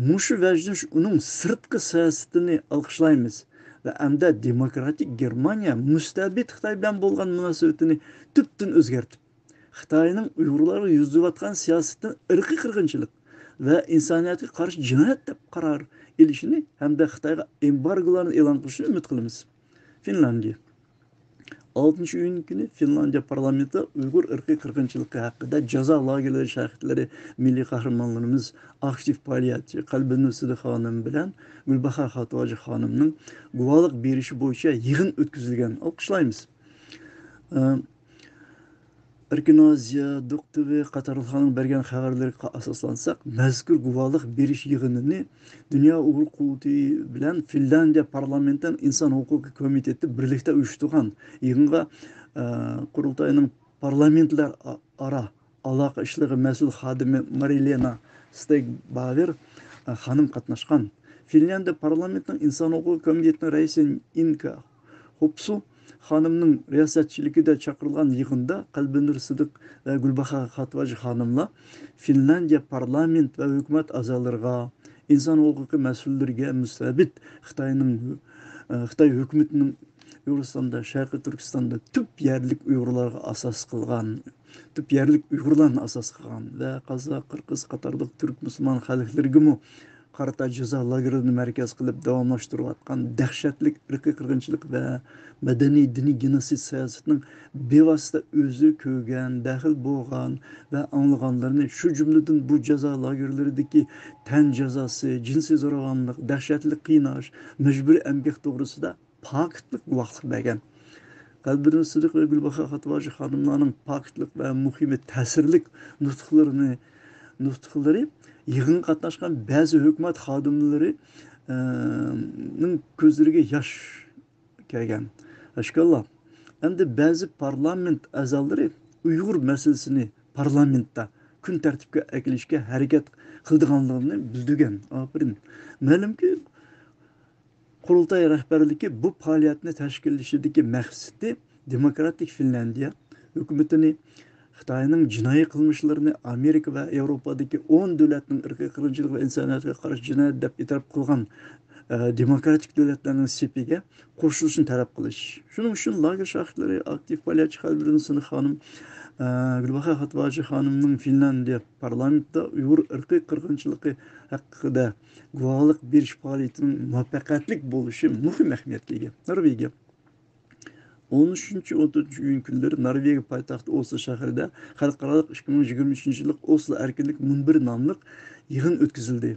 Mushu vajdan uning sirtqi siyosatini olqishlaymiz va hamda demokratik Germaniya mustabid Xitoy bilan bo'lgan munosabatini tubdan o'zgartib, Xitoyning Uyg'urlarga yuzlayotgan siyosatini irqiy qirg'inchilik ve insoniyatga qarshi jinoyat deb qaror ilishini hamda Xitoyga embargolarni e'lon qilishni umid qilamiz. Finlandiya. 6-iyun kuni Finlandiya parlamenti Uyg'ur irqiy qirg'inchiligi haqida jazo lagerlari shahidlari milliy qahramonlarimiz aktiv faoliyatchi Qalbinur Sidiq xonim bilan Gulbahor Xatoji xonimning guvohlik berishi bo'yicha yig'in o'tkazilgan. Alqishlaymiz. Erkin Aziya doktori qatorliqlarning bergan xabarlariga asoslansak, mazkur guvohlik berish yig'inini Dunyo Uyg'ur quvvati bilan Finlandiya parlamentining inson huquqi komiteti birlikda uyushtirgan. Yig'inga qurultayning parlamentlar aro aloqa ishlari mas'ul xodimi Marilena Stegbauer ханым катнашкан. Финляндия парламентінің инсан укугу комитетінің рәисе Инка Хопсу ханымның риясатчылыгыда чакырылган йыгында Калбинур Сыдык ва Гүлбахар Хатважи ханымлар Финляндия парламент ва өкмөт азаларга, инсан укугу мәсьәлләргә мустабит Xitoy hökumətinin Uyg'uristonda, Sharqiy Turkistonda tüp yerlik Uyg'urlarga asas qilgan, tüp yerlik Uyg'urlarni asas qilgan va Qozoq, Qirg'iz qatorliq turk musulmon xalqlariga qarata jazo lagerini markaz qilib davomlashtirib atgan dahshatlik irqiy qirg'inchilik va madaniy diniy genosid siyosatining bevosita o'zi ko'rgan, daxil bo'lgan va anglaganlarni, shu jumladan bu jazo lagerlaridagi tan jazosi, jinsiy zo'ravonlik, dahshatli qiynash, majburiy emgak to'g'risida pokitlik guvohlik bergan. Qalbinur Sidiq va Gulbahor Xatvaji xonimlarning pokitlik va muhim ta'sirlik nutqlari yig'in qatnashgan ba'zi hukumat xodimlarining ko'zlariga yosh kelgan. Ashkallah. Endi ba'zi parlament a'zolari Uyg'ur masalasini parlamentda kun tartibga akilishga harakat qildiganligini bildirgan. Aferin. Ma'lumki, Qurultay rahbarligi bu faoliyatni tashkillashidagi maqsadi Demokratik Finlandiya hukumatini Xitoyning jinoiy qilmishlarini Amerika va Yevropadagi 10 davlatning irqiy qirg'inchilik va insoniyatga qarshi jinoyat deb e'tirof qilgan demokratik davlatlarning sepiga qo'shilishini talab qilish. Shuning uchun lager shohidlari aktiv faoliyatchi Qalbinur Sidiq xonim, Gulbahor Xatvaji xonimning Finlandiya parlamentida Uyg'ur irqiy qirg'inchiligi haqida guvohlik berish faoliyatining muvaffaqiyatli bo'lishi muhim ahamiyatga ega. Norvegiya 13-14 kunlari Norvegiya poytaxti Oslo shahrida xalqaro 2023-yillik Oslo erkinlik munbiri nomli yig'in o'tkazildi.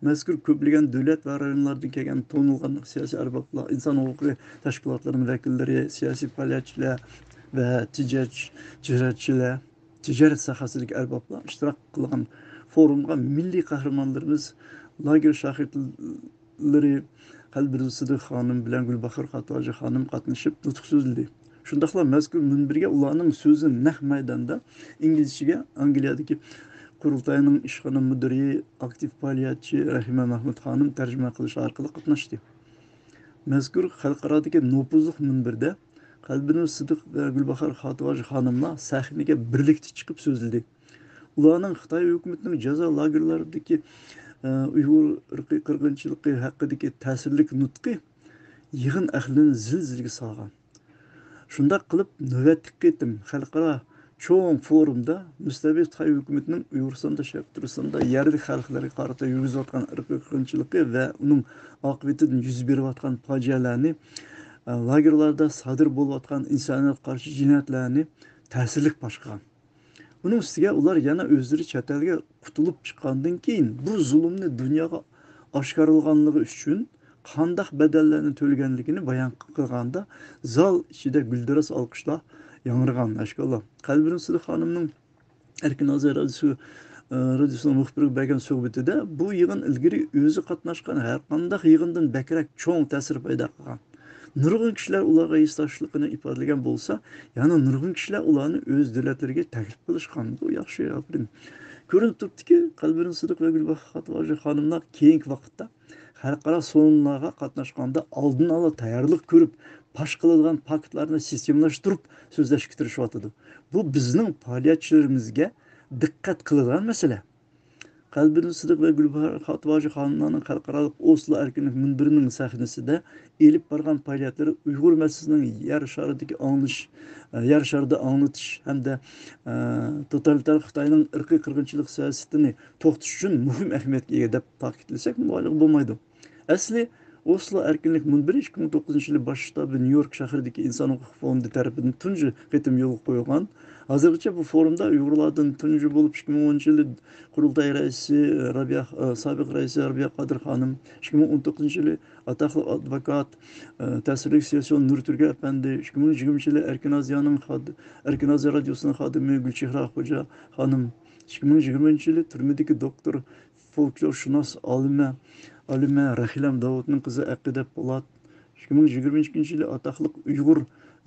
Mazkur ko'plagan davlat va rayonlardan kelgan to'nilgan siyosiy arboblar, inson huquqiy tashkilotlarining vakillari, siyosiy faoliyatchilar va tijorat sohasidagi arboblar ishtirok qilgan forumga milliy qahramonlarimiz, lager shohidlari Qalbinur Sidiq xonim bilan Gulbahor Xatvaji xonim qatnashib nutq so'zladi. Shundaqla mazkur munbirga ularning so'zi naq maydonda inglizchaga Angliyadagi Qurultayning ishxona mudiri, aktiv faoliyatchi Rahima Mahmud xonim tarjima qilish orqali qatnashdi. Mazkur xalqarodagi nopuzli munbirda Qalbinur Sidiq va Gulbahor Xatvaji xonimlar sahnaga birlikda chiqib so'zladi. Ularning Xitoy hukumatining jazo lagerlaridagi Uyg'ur irqiy qirg'inchiligi haqidagi ta'sirlik nutqi yig'in ahlini zilzilaga solgan. Shunday qilib, navbatdagi qitim xalqaro cho'ng forumda mustabid Xitoy hukumatining Uyg'uristonda, Sharqiy Turkistonda yerlik xalqlarga qarata yurgizayotgan irqiy qirg'inchiligi va uning oqibatidan yuz berayotgan fojialarni, lagerlarda sodir bo'layotgan insoniyatga qarshi jinoyatlarni ta'sirlik fosh qilgan. Bunun üstüge ular yana özleri çetelge kutulup çıkandan keyin bu zulümni dunyoga oshkorilganligi uchun qandaq bedellerini to'laganligini bayon qilganda zal ichida guldiras olqishlar yangragan. Ashkallah. Qalbinur Sidiq xonimning Erkin Ozoy radiosunun muxbiri bergan suhbatida bu yig'in ilgari o'zi qatnashgan har qanday yig'indan bakrak cho'ng ta'sir paydo qilgan. Nurg'un kishilar ularga yesdoshligini ifodalagan bo'lsa, yana nurg'un kishilar ularni o'z davlatlariga taklif qilishgan. Bu yaxshi aferin. Ko'rinib turibdiki, Qalbinur Sidiq va Gulbahor Xatvaji xonimlar keyingi vaqtda xalqaro so'rinlarga qatnashganda oldin ola tayyorlik ko'rib, pash qiladigan paktlarni sistemlashtirib so'zlashga tirishyapti. Bu bizning faoliyatchilarimizga diqqat qiladigan masala. Qalbinur Sidiq va Gulbahor Xatvaji xonimlarning xalqaro Oslo erkinlik munbirining sahnasida elib borgan faoliyatlari Uyg'ur masalasining yer sharida anglatish hamda totalitar Xitoyning irqiy qirg'inchilik siyosatini to'xtatish uchun muhim ahamiyatga ega deb ta'kidlasak mubolag'a bo'lmaydi. Asli Oslo erkinlik munbiri 2009-yil bosh shtabi Nyu-York shahridagi inson huquq fondi tarafidan tunji qitim yo'l qo'yilgan. Hozirgacha bu forumda Uyg'urlardan tunji bo'lib 2010-yil Qurultay raisi sobiq raisi Rabiya Qodir xonim, 2019-yil atoqli advokat, ta'sirli siyosatchi Nurturga apandi, 2020-yil Erkin Ozoy radiosuning xodimi Gulchehra Xo'ja xonim, 2020-yil turmadagi doktor, folklorshunos Alima Rahilam Davudning qizi Aqida Polat, 2022-yil atoqli Uyg'ur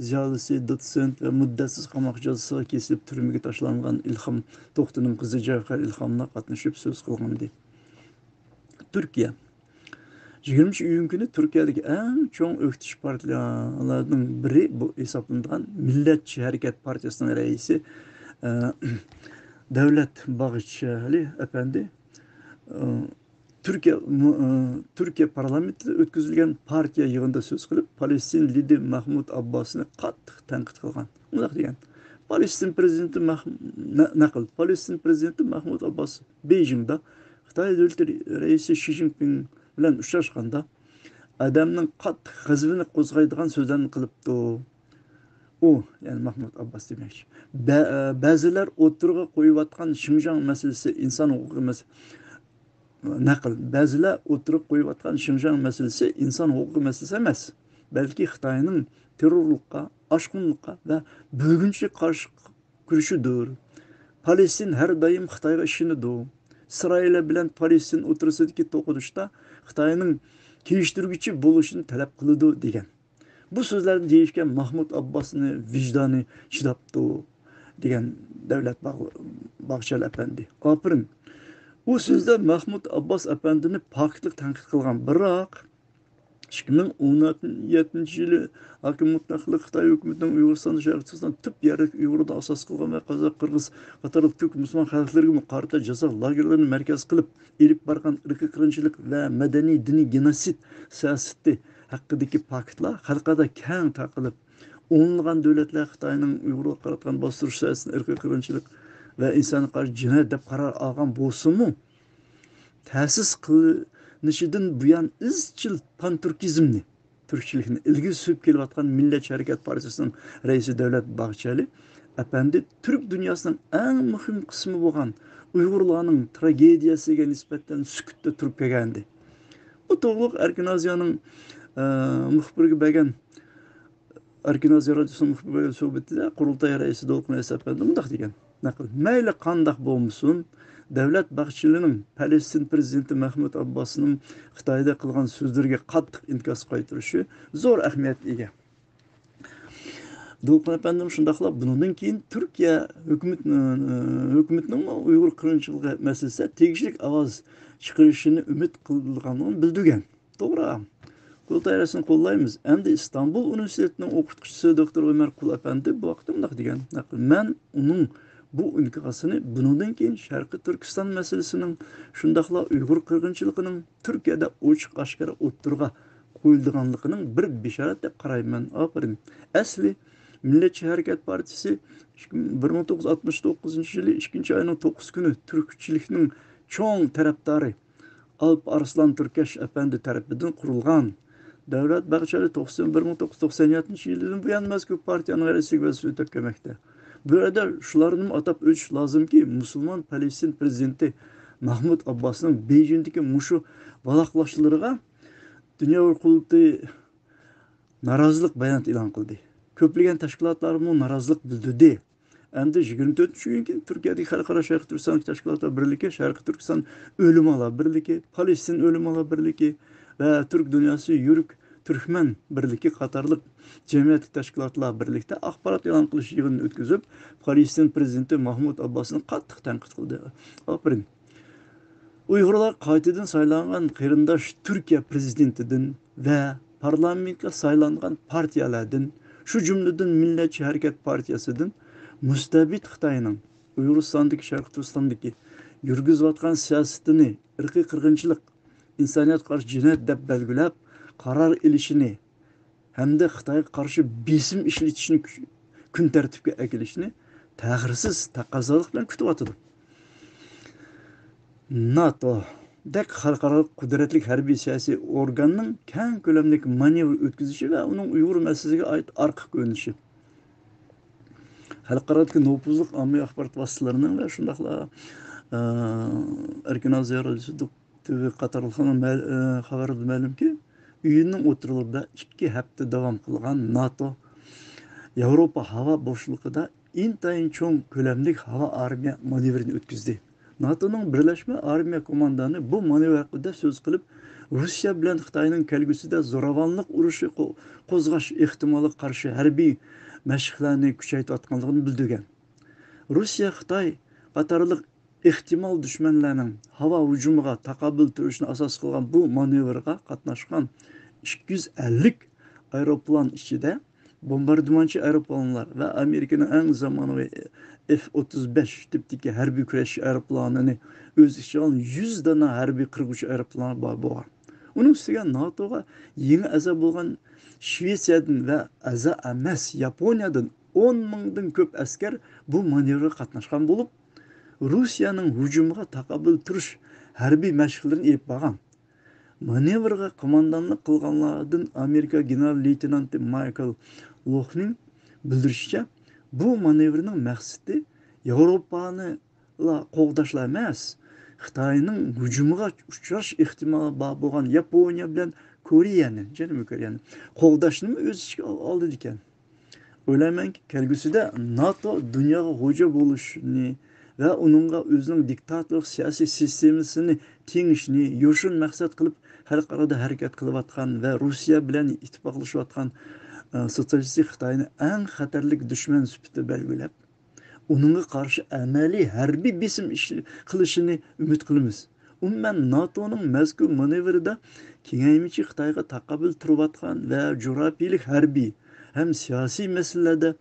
ziyolisi, dotsent va muddatsiz qamoq jazosiga kesilib turmaga tashlangan Ilhom To'xtining qizi Javhar Ilhomlar qatnashib so'z qilgandi. Türkiye. 20 iyun günü Türkiye'deki en çok öktiş partiyalarının biri bu hesaplanılan Milliyetçi Hareket Partisi'nin reisi e, Devlet Bahçeli Efendi Türkiye parlamentoda ötküzülgen partiya yığında söz kılıp Palestin lideri Mahmud Abbas'ını qattiq tanqid qilgan. Undaq degan. Palestin prezidenti Mahmud Abbas Beijing'da Xitoy davlat reisi Xi Jinping bilan uchrashganda adamning qattiq g'azabini qo'zg'aydigan so'zlarni qilibdi. O, yani Mahmud Abbas demek. Bazılar oturuğa koyuvatkan Şinjan meselesi, insan hukuku meselesi, Bazılar oturup koyuvatkan Şinjan meselesi, insan hukuku meselesi emas. Belki Xitayning terrorlukka, aşkınlıkka ve bölgünçülük karşı kuruşudur. Palestin her daim Xitayga işinidir. İsrail bilen Palestin o'rtasidagi to'qnashuvda Xitayning kelishtirguchi bo'lishini talab qiladi degan. Bu sözlerden deyişken Mahmud Abbas'ın vicdanı şidaptı diyen Devlet Bahçeli Efendi. Aferin. Bu sözde Mahmud Abbas Efendi'ni paklık tenkit kılgan. Bırak 2017 yılı Hakim Mutlaklı Xitay hükümetinin Uyguristan'da şarkısından tıp yarık Uygur'da asas kılgan ve Kazak, Kırgız, Katarlık, Türk, Müslüman halklarına karta ceza lagerlerini merkez kılıp erip bargan ırkı kırınçılık ve medeni dini genosit siyaseti hakkındaki paketler halkada keng takılıp onlagan devletler Xitayning Uygur'a qaratgan bostirish siyosatini irqiy qirg'inchilik ve insani qarshi jinoyat deb qarar olgan bo'lsa-mu, ta'sis qilinishidan buyon izchil panturkizmni, turkchilikni ilgi sürüp kelayotgan Milliyetçi Hareket Partisi'nin reisi Devlet Bahçeli Efendi Türk dünyasının en mühim kısmı bo'lgan Uygurlarning tragediyasiga nisbatan sukutda turib kelgandi. Bu to'g'riliq Erkin Aziyaning muxbiriga bergan Erkin Aziya radiosuning muxbiriga bergan suhbatida qurultay raisi Dolqun Efendi bundoq degan. Mayli qandaq bo'lmasin, Devlet Bahçeli'nin Palestin prezidenti Mahmud Abbas'ın Xitoyda qilgan so'zlariga qattiq inkas qaytirishi zo'r ahamiyatga ega. Dolqun Efendim shundaqlab bundan keyin Türkiye hükümetinin Uygur qirg'inchiligi masalasida tegishli ovoz chiqarishini umid qilganini bildirgan. To'g'ri. Qurultay raisini qo'llaymiz. Endi İstanbul Üniversitesining o'qituvchisi doktor Ömer Kul Efendi bu vaqtda bundoq degan. Men uning bu inkasını bundan keyin Sharqiy Turkiston masalasining shundaqla Uygur qirg'inchiligining Turkiyada ochiq oshkora o'ttirga qo'yilganligining bir bishorat deb qarayman. Aferin. Asli Milliyetçi Hareket Partisi 1969 yılı 2. ayının 9 günü Türkçilikning çoğun taraftarı Alp Arslan Türkeş Efendi tarafından kurulgan. Devlet Bahçeli 1997 yılından bu yan mazkur partiyanın reisi vazifesini tepkemekte. Burada şularını atap ölçüş lazım ki Müslüman Palestin prezidenti Mahmud Abbas'ın Beijing'deki muşu valaklaşılarına dünya kurultayı narazılık beyan ilan kıldı. Köplegen teşkilatlar bu narazılık bildirdi. Endi 24 iyun Türkiye'deki Halkara Şarkı Türkistan Teşkilatlar Birliği, Şarkı Türkistan Ölüm Ala Birliği, Palestin Ölüm Ala Birliği ve Türk Dünyası Yürük Türkmen Birliği Katarlık Cemiyet Teşkilatlar Birlikte akbarat elan kılış yığını ötküzüp Palestin prezidenti Mahmud Abbas'ın qattiq tanqid qildi. Aferin. Uygurlar qaytadan saylangan qeyrindaş Türkiye prezidentidan ve parlamentga saylangan partiyalardan, şu cümleden Milliyetçi Hareket Partiyasıdan Mustabid Xitayning Uyg'uristondagi Sharq Turkistondagi yurgizayotgan siyosetini irqiy qirg'inchilik, insoniyat qarshi jinoyat deb belgilab qaror ilishini hamda Xitoyga qarshi besim ishlatishni kun tartibga akilishni ta'xirsiz taqozolik bilan kutyapti. NATO dek xalqaro qudratli harbiy siyosiy organning keng ko'lamli manevr o'tkazishi va uning Uyg'ur masalasiga oid orqa ko'rinishi. Xalqarodagi nopuzluq ommaviy axborot vositalarining va shundaqla Erkin Aziya radiosi qatorliqlarning xabarida ma'lumki, iyunning o'tirlarida 2 hafta davom qilgan NATO Yevropa havo bo'shlig'ida intayin cho'ng ko'lamli havo armiya manevrini o'tkazdi. NATO'nun Birleşme Armiya Komandanı bu manevr haqida söz qilib, Rusya bilan Xitoyning kelgusida zo'ravonlik urushi qo'zg'ash ehtimoliga qarshi harbiy mashqlarni kuchaytirayotganligini bildirgan. Rusya, Xitoy qatorliq ehtimal düşmanlarning havo hujumiga taqobil turishni asos qilgan bu manevrga qatnashgan 250 aeroplan ichida bombardimonchi aeroplanlar va Amerikaning eng zamonaviy F-35 tipdagi harbiy kurash aeroplanini o'z ichiga olgan 100 dona harbiy qirg'uvchi aeroplan bor bo'lgan. Uning ustiga NATOga yangi a'zo bo'lgan Shvetsiyadan va a'zo emas Yaponiyadan 10 mingdan ko'p askar bu manevrga qatnashgan bo'lib, Rusiyaning hujumiga taqobil turish harbiy mashqlarini olib borgan. Manevrga qo'mondonlik qilganlardan Amerika general-leytenanti Michael Lochning bildirishicha, bu manevrning maqsadi Yevropani qo'g'dashlar emas, Xitoyning hujumiga uchrash ehtimoli bor bo'lgan Yaponiya bilan Koreyani, Janubiy Koreyani qo'g'dashni o'z ichiga oldi ekan. O'ylaymanki, kelgusida NATO dunyoga xo'ja bo'lishni ve onunla özünün diktatörlük siyasi sistemisini kengişini, yoşun maksat kılıp xalqarada harakat qilayotgan ve Rusya bilan ittifoqlashayotgan sotsialistik Xitoyni eng xatarlik dushman sifatida belgilab, onunga qarshi amaliy harbiy besim qilishini umid qilamiz. Umuman NATO'nun mazkur manevrida kengaymichi Xitoyga taqobil turayotgan ve coğrafiyalik harbiy hem siyasi meselelerde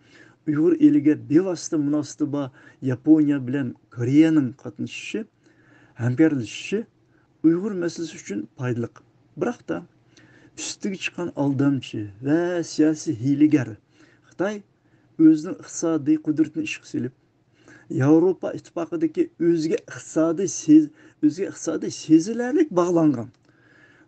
Uyghur eliga bevosita munosabati bor Yaponiya bilan Koreyaning qatnashishi, hamkorlashishi Uyghur masalasi uchun foydali. Biroq da ustiga chiqqan aldamchi va siyosiy hiylagar Xitoy o'zining iqtisodiy qudratini ishga solib, Yevropa ittifoqidagi o'ziga iqtisodiy sezilarli bog'langan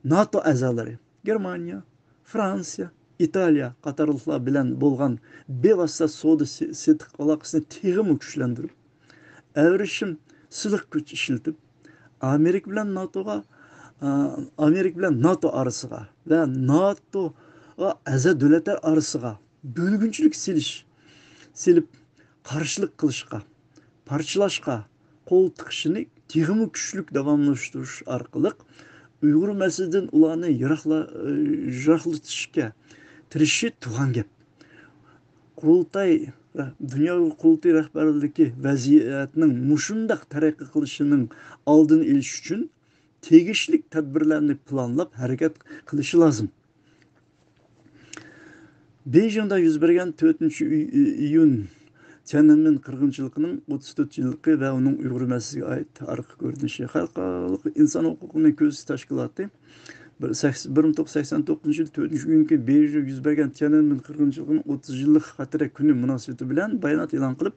NATO a'zolari Germaniya, Fransiya, İtalya qatorliqlar bilan bo'lgan bevosita savdo setiq aloqasini teg'imi kuchlantirib, avrishim silliq kuch ishlatib, Amerika bilan NATO orasiga va NATOga a'zo davlatlar orasiga bo'lgunchilik silib qarshilik qilishga, parchalashga qo'l tiqishini teg'imi kuchlik davomlashtirish orqali Uyg'ur masalasidan ularni yiroqlatishga tirişi tuğan gap. Qurultay, Dünya Qurultay rahbarligi vaziyatning mushundaq taraqqiy qilishining oldini olish uchun tegishli tadbirlarni planlab harakat qilishi lozim. Beijingda yuz bergan 4-iyun Tiananmen qirg'inchiligining 34 yillığı ve onun Uyghur meselesiga ait tarixi ko'rinishi xalqaro inson huquqini ko'z tashkiloti 1989 yıl 4-iyunki Beijingda yuz bergan Tiananmen qirg'inchiligining 30 yillik xotira kuni munosabati bilan bayonot e'lon qilib,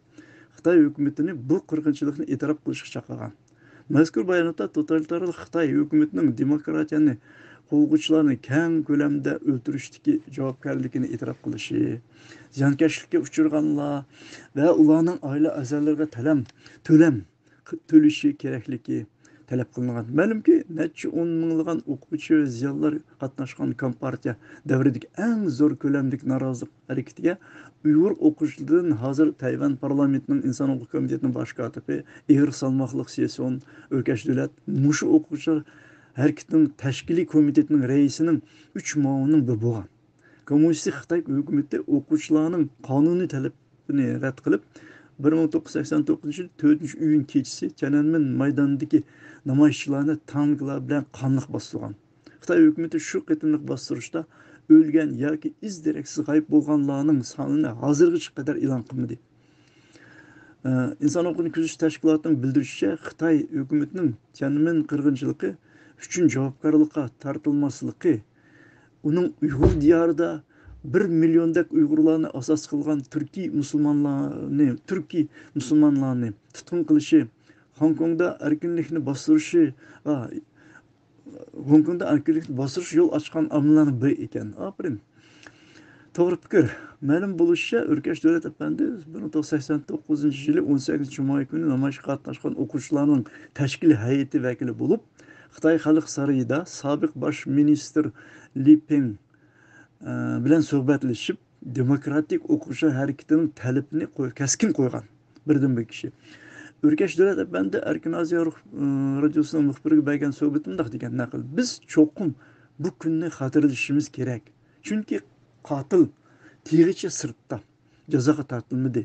Xitoy hukumatini bu qirg'inchilikni e'tirof qilishga chaqirgan. Mazkur bayonotda totalitarlik Xitoy hukumatining demokratiyani qo'g'uvchilarni keng ko'lamda o'ltirishdagi javobgarligini e'tirof qilishi, ziyonkashlikka uchraganlar va ularning oila a'zolariga to'lam to'lishi kerakligi talab qilingan. Ma'lumki, necha 10 minglagan o'quvchi va ziyolilar qatnashgan Kompartiya davridagi eng zo'r ko'lamdagi norozilik harakatiga Uyg'ur o'quvchilaridan hozir Tayvan parlamentining inson huquq komitetining bosh kotibi Igor Salmoqliq Seson O'rkash davlat mushu o'quvchilar harakatining tashkiliy komitetining raisining 3 muavinining biri bo'lgan. Kommunistik Xitoy hukumati o'quvchilarning qonuniy talabini rad qilib, 1989 yil 4-iyun kechasi Tiananmen maydonidagi namoyishchilarni tanklar bilan qonliq bostirgan. Xitoy hukumati shu qitimliq bostirishda o'lgan yoki iz deraksiz g'oyib bo'lganlarning sonini hozirgacha qadar e'lon qilmadi. İnsan huquqini kuzash tashkilotining bildirishicha, Xitoy hukumatining Tiananmen qirg'inchiligi uchun javobgarlikqa tortilmasligi, uning Uyg'ur diyorida 1 milliondak Uyg'urlarni asos qilgan Turkiy musulmonlarni tutqun qilishi, Hong Kongda erkinlikni bostirishi va yo'l ochgan omillarning biri ekan. Aferin. To'g'ri fikr. Ma'lum bo'lishicha, O'rkash Davlat Apandi 1989 yili 18 may kuni namoyishga qatnashgan o'quvchilarning tashkiliy hay'ati vakili bo'lib, Xitoy Xalq sarayida sobiq bosh ministr Li Peng bilan suhbatlashib, demokratik o'quvchi harakatining talabini keskin qo'ygan birdan-bir kishi. O'rkash Davlat Apandi Erkin Aziyo radiosining muxbiriga bergan suhbatida degan naql: biz cho'qim bu kunni xotirlashimiz kerak. Chunki qotil teg'icha sirtda jazoga tortilmadi.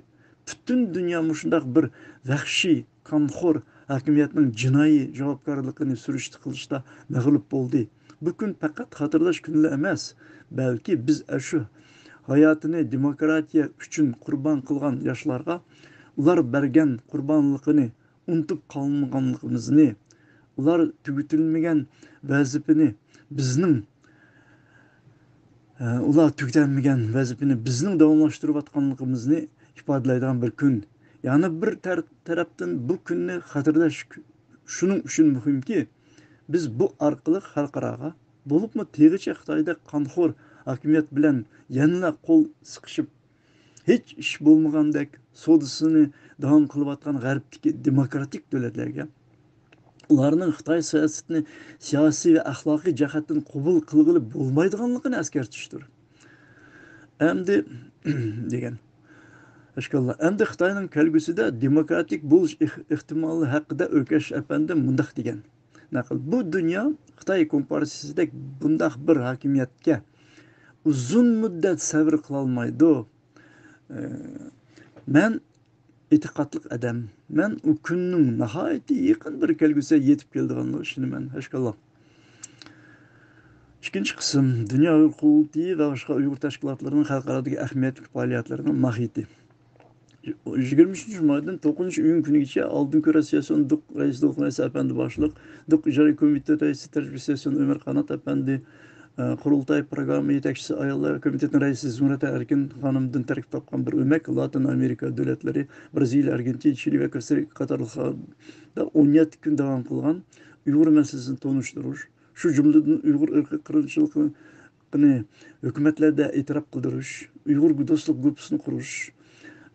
Butun dunyo mushundaq bir vahshiy, qonxo'r hokimiyatning jinoiy javobgarligini surishti qilishda mag'lub bo'ldi. Bu kun faqat xotirlash kuni emas, balki biz shu hayotini demokratiya uchun qurbon qilgan yoshlarga ular bergan qurbonligini unutib qolmaganligimizni, ular tugatilmagan vazifani bizning ular tugatilmagan vazifani bizning davomlashtirayotganligimizni ifodalaydigan bir kun. Yani bir tarafdan bu kunni xotirlash shuning uchun muhimki, biz bu orqali xalqaro bo'libmi teg'icha Xitoyda qonxo'r hokimiyat bilan yanada qo'l siqishib, hech ish bo'lmagandek sodisini davom qilayotgan g'arbdagi demokratik davlatlarga ularning Xitoy siyosatini siyosiy va axloqiy jihatdan qabul qilg'ili bo'lmaydiganligini eskartishdir. Endi degan Aşkallah. Endi Xitoyning kelgusida demokratik bo'lish ehtimoli haqida O'kash apandi mundaq degan. Naql bu dunyo Xitoy kompartiyasidek bundaq bir hokimiyatga uzun muddat sabr qila olmaydi. Men e'tiqodli odam. Men u kunning nihoyatda yaqin bir kelgusiga yetib kelganligini ishonaman. Aşkallah. İkinci qism Dünya Uyghur Qurultayı va boshqa Uyg'ur tashkilotlarining xalqarodagi ahamiyatli faoliyatlarining mohiyati. 23 maydan 9 iyun günügacha Oldin ko'ra siyosiyasi Duq raisi Raisi apandi boshliq, Duq ijroiy komiteti raisi Tarbiya siyosiyasi Ömer Qanot apandi, Qurultay programma yetakchisi ayollar komitetining raisi Zumrata Erkin xonimdan tarkib topgan bir o'mak Latin Amerika davlatlari, Braziliya, Argentina, Chili va Kosta-Rika qatorliqlarda 17 kun davom qilgan Uyg'ur masalasini tonishtirish, shu jumladan Uyg'ur irqiy qirg'inchiligini hukumatlarda e'tirof qildirish, Uyg'ur do'stlik guruhini qurish,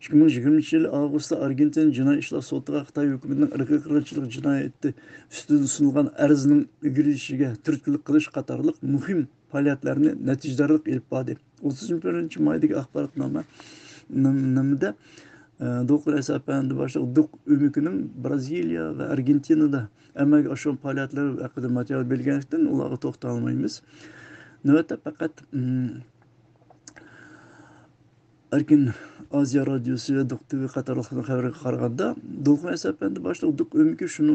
2020 yıl Ağustos'ta Argentin Cinayet İşler Sotu'na Xitay hükümetining irqiy qirg'inchilik jinoyati ustidan sunilgan arzning ilgirishiga turtkilik qilish qatorliq muhim faoliyatlarni natijalarni ilib bordi. 31 maydagi axborotnomada Duq raisi apandi boshliq Duq o'mikining Braziliya va Argentinada amalga oshgan faoliyatlari haqida material berganlikdan ularga to'xtalmaymiz. Navbatda faqat Erkin Aziya Radyosu ve Duq TV qatorliqlarning xabariga qaraganda, Duq raisi apandi boshliq Duq o'miki shuni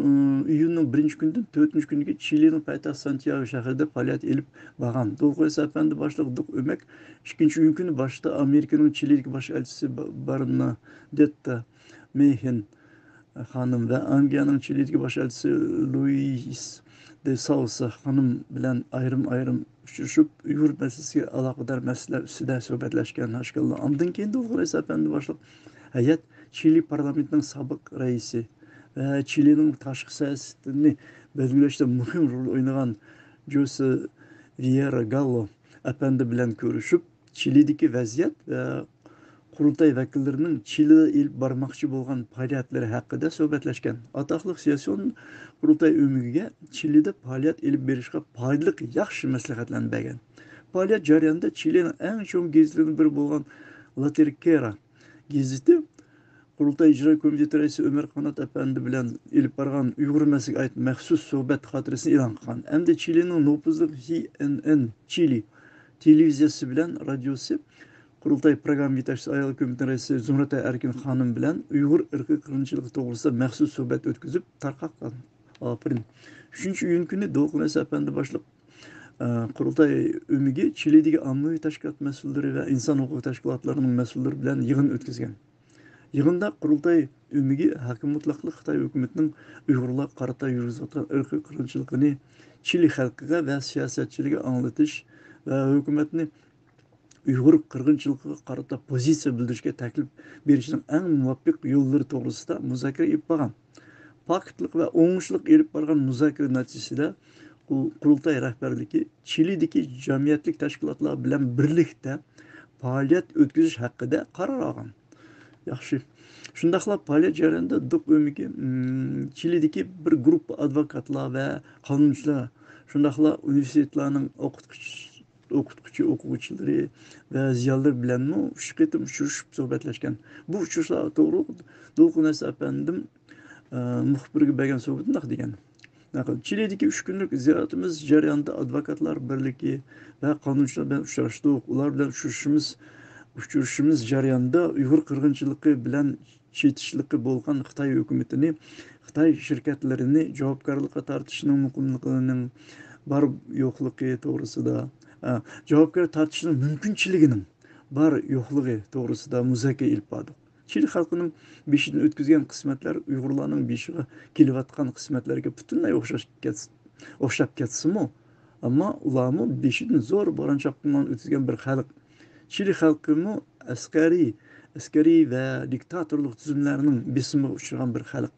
iyunning 1-kundan 4-kuniga Chilining poytaxti Santiago shahrida faoliyat elib borgan. Duq raisi apandi boshliq Duq o'mak 2-iyun kuni boshida Amerikaning Chilidagi bosh elchisi Bernadette Mehen xonim va Angliyaning Chilidagi bosh elchisi Luis de Sousa xonim bilan ayrim uchrashib, Uyg'ur masalasiga aloqador masalalar ustida suhbatlashgan. Aşkallah. Ondan keyin Duq raisi apandi boshliq hay'at Chili parlamentining sobiq raisi va Chilining tashqi siyosatini belgilashda muhim rol o'ynagan Jose Vieira Gallo apandi bilan ko'rishib, Chilidagi vaziyat va qurultay vakillarining Chilida ilib bormoqchi bo'lgan faoliyatlari haqida suhbatlashgan. Atoqli siyosiy qurultay o'migiga Chilida faoliyat ilib berishga foydali yaxshi maslahatlarni bergan. Faoliyat jarayonida Chilining eng chong gazetlaridan biri bo'lgan La Tercera gazeti qurultay ijro komiteti raisi Ömer Qanot apandi bilan ilib borgan Uyg'ur masalasiga oid maxsus suhbat xotirasini e'lon qilgan. Hamda Chilining nopuzli CNN Chili televiziyasi bilan radiosi Qurultay program yetakchisi ayol komiteti raisi Zumrata Erkin xonim bilan Uyg'ur irqiy qirg'inchiligi to'g'risida maxsus suhbat o'tkazib tarqatgan. Aferin. 3-iyun kuni Duq raisi apandi boshliq qurultay o'migi Chilidagi ommaviy tashkilot mas'ullari va inson huquq tashkilotlarining mas'ullari bilan yig'in o'tkazgan. Yig'inda qurultay o'migi hokim mutlaqlik Xitoy hukumatining Uyg'urlar qarata yurgizayotgan irqiy qirg'inchiligini Chili xalqiga va siyosatchilariga anglatish va hukumatni Uyg'ur qirg'inchiligiga qarata pozitsiya bildirishga taklif berishning eng muvaffaq yo'llari to'g'risida muzokara olib borgan. Faktlik va o'ngishlik olib borgan muzokara natijasida qurultay rahbarligi Chilidagi jamiyatlik tashkilotlar bilan birlikda faoliyat o'tkazish haqida qaror olgan. Yaxshi. Shundaqla faoliyat jarayonida Duq o'migi Chilidagi bir guruh advokatlar va qonunchilar, shundaqla universitetlarning o'quvchilari va ziyolilar bilan uch qatim uchrashib suhbatlashgan. Bu uchrashuvlar to'g'ri Duq raisi apandim muxbirga bergan suhbatda degan. Chilidagi 3 kunlik ziyoratimiz jarayonida advokatlar birligi va qonunchilar bilan uchrashdik. Ular bilan uchrashishimiz uchrashishimiz jarayonida Uyg'ur qirg'inchiligi bilan chetishligi bo'lgan Xitoy hukumatini, Xitoy shirkatlarini javobgarlikka tortishning muhimligining bar yo'qligi to'g'risida, javobgar tortishning mumkinchiligining bar yo'qligi to'g'risida muzokara ilib bordik. Chili xalqining beshidan o'tkazgan qismatlar Uyg'urlarning beshiga kelayotgan qismatlarga butunlay o'xshab ketsa-mu, ammo ularmi beshidan zo'r boranchoqdan o'tkazgan bir xalq. Chili xalqimi askariy va diktatorlik tuzumlarining besimiga uchragan bir xalq.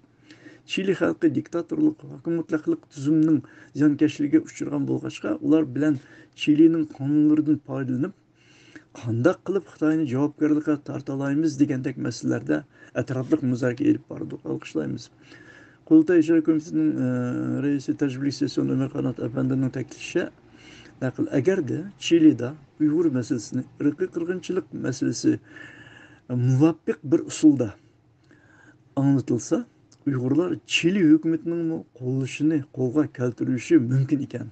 Chili xalqi diktatorlik, hukumatlik tuzumning ziyonkashligiga uchragan bo'lg'achqa, ular bilan Chilining qonunlaridan foydalanib, qanday qilib Xitoyni javobgarlikka torta olamiz degandek masalalarda atrofli muzokara olib bordik. Alqishlaymiz. Qurultay ijro komitetining raisi tajribali session Ömer Qanot afandining ta'kidlashicha, agarda Chilida Uyg'ur masalasini, irqiy qirg'inchilik masalasi muvaffaq bir usulda anlatilsa, Uyg'urlar Chili hukumatining qo'llashini qo'lga keltirishi mumkin ekan.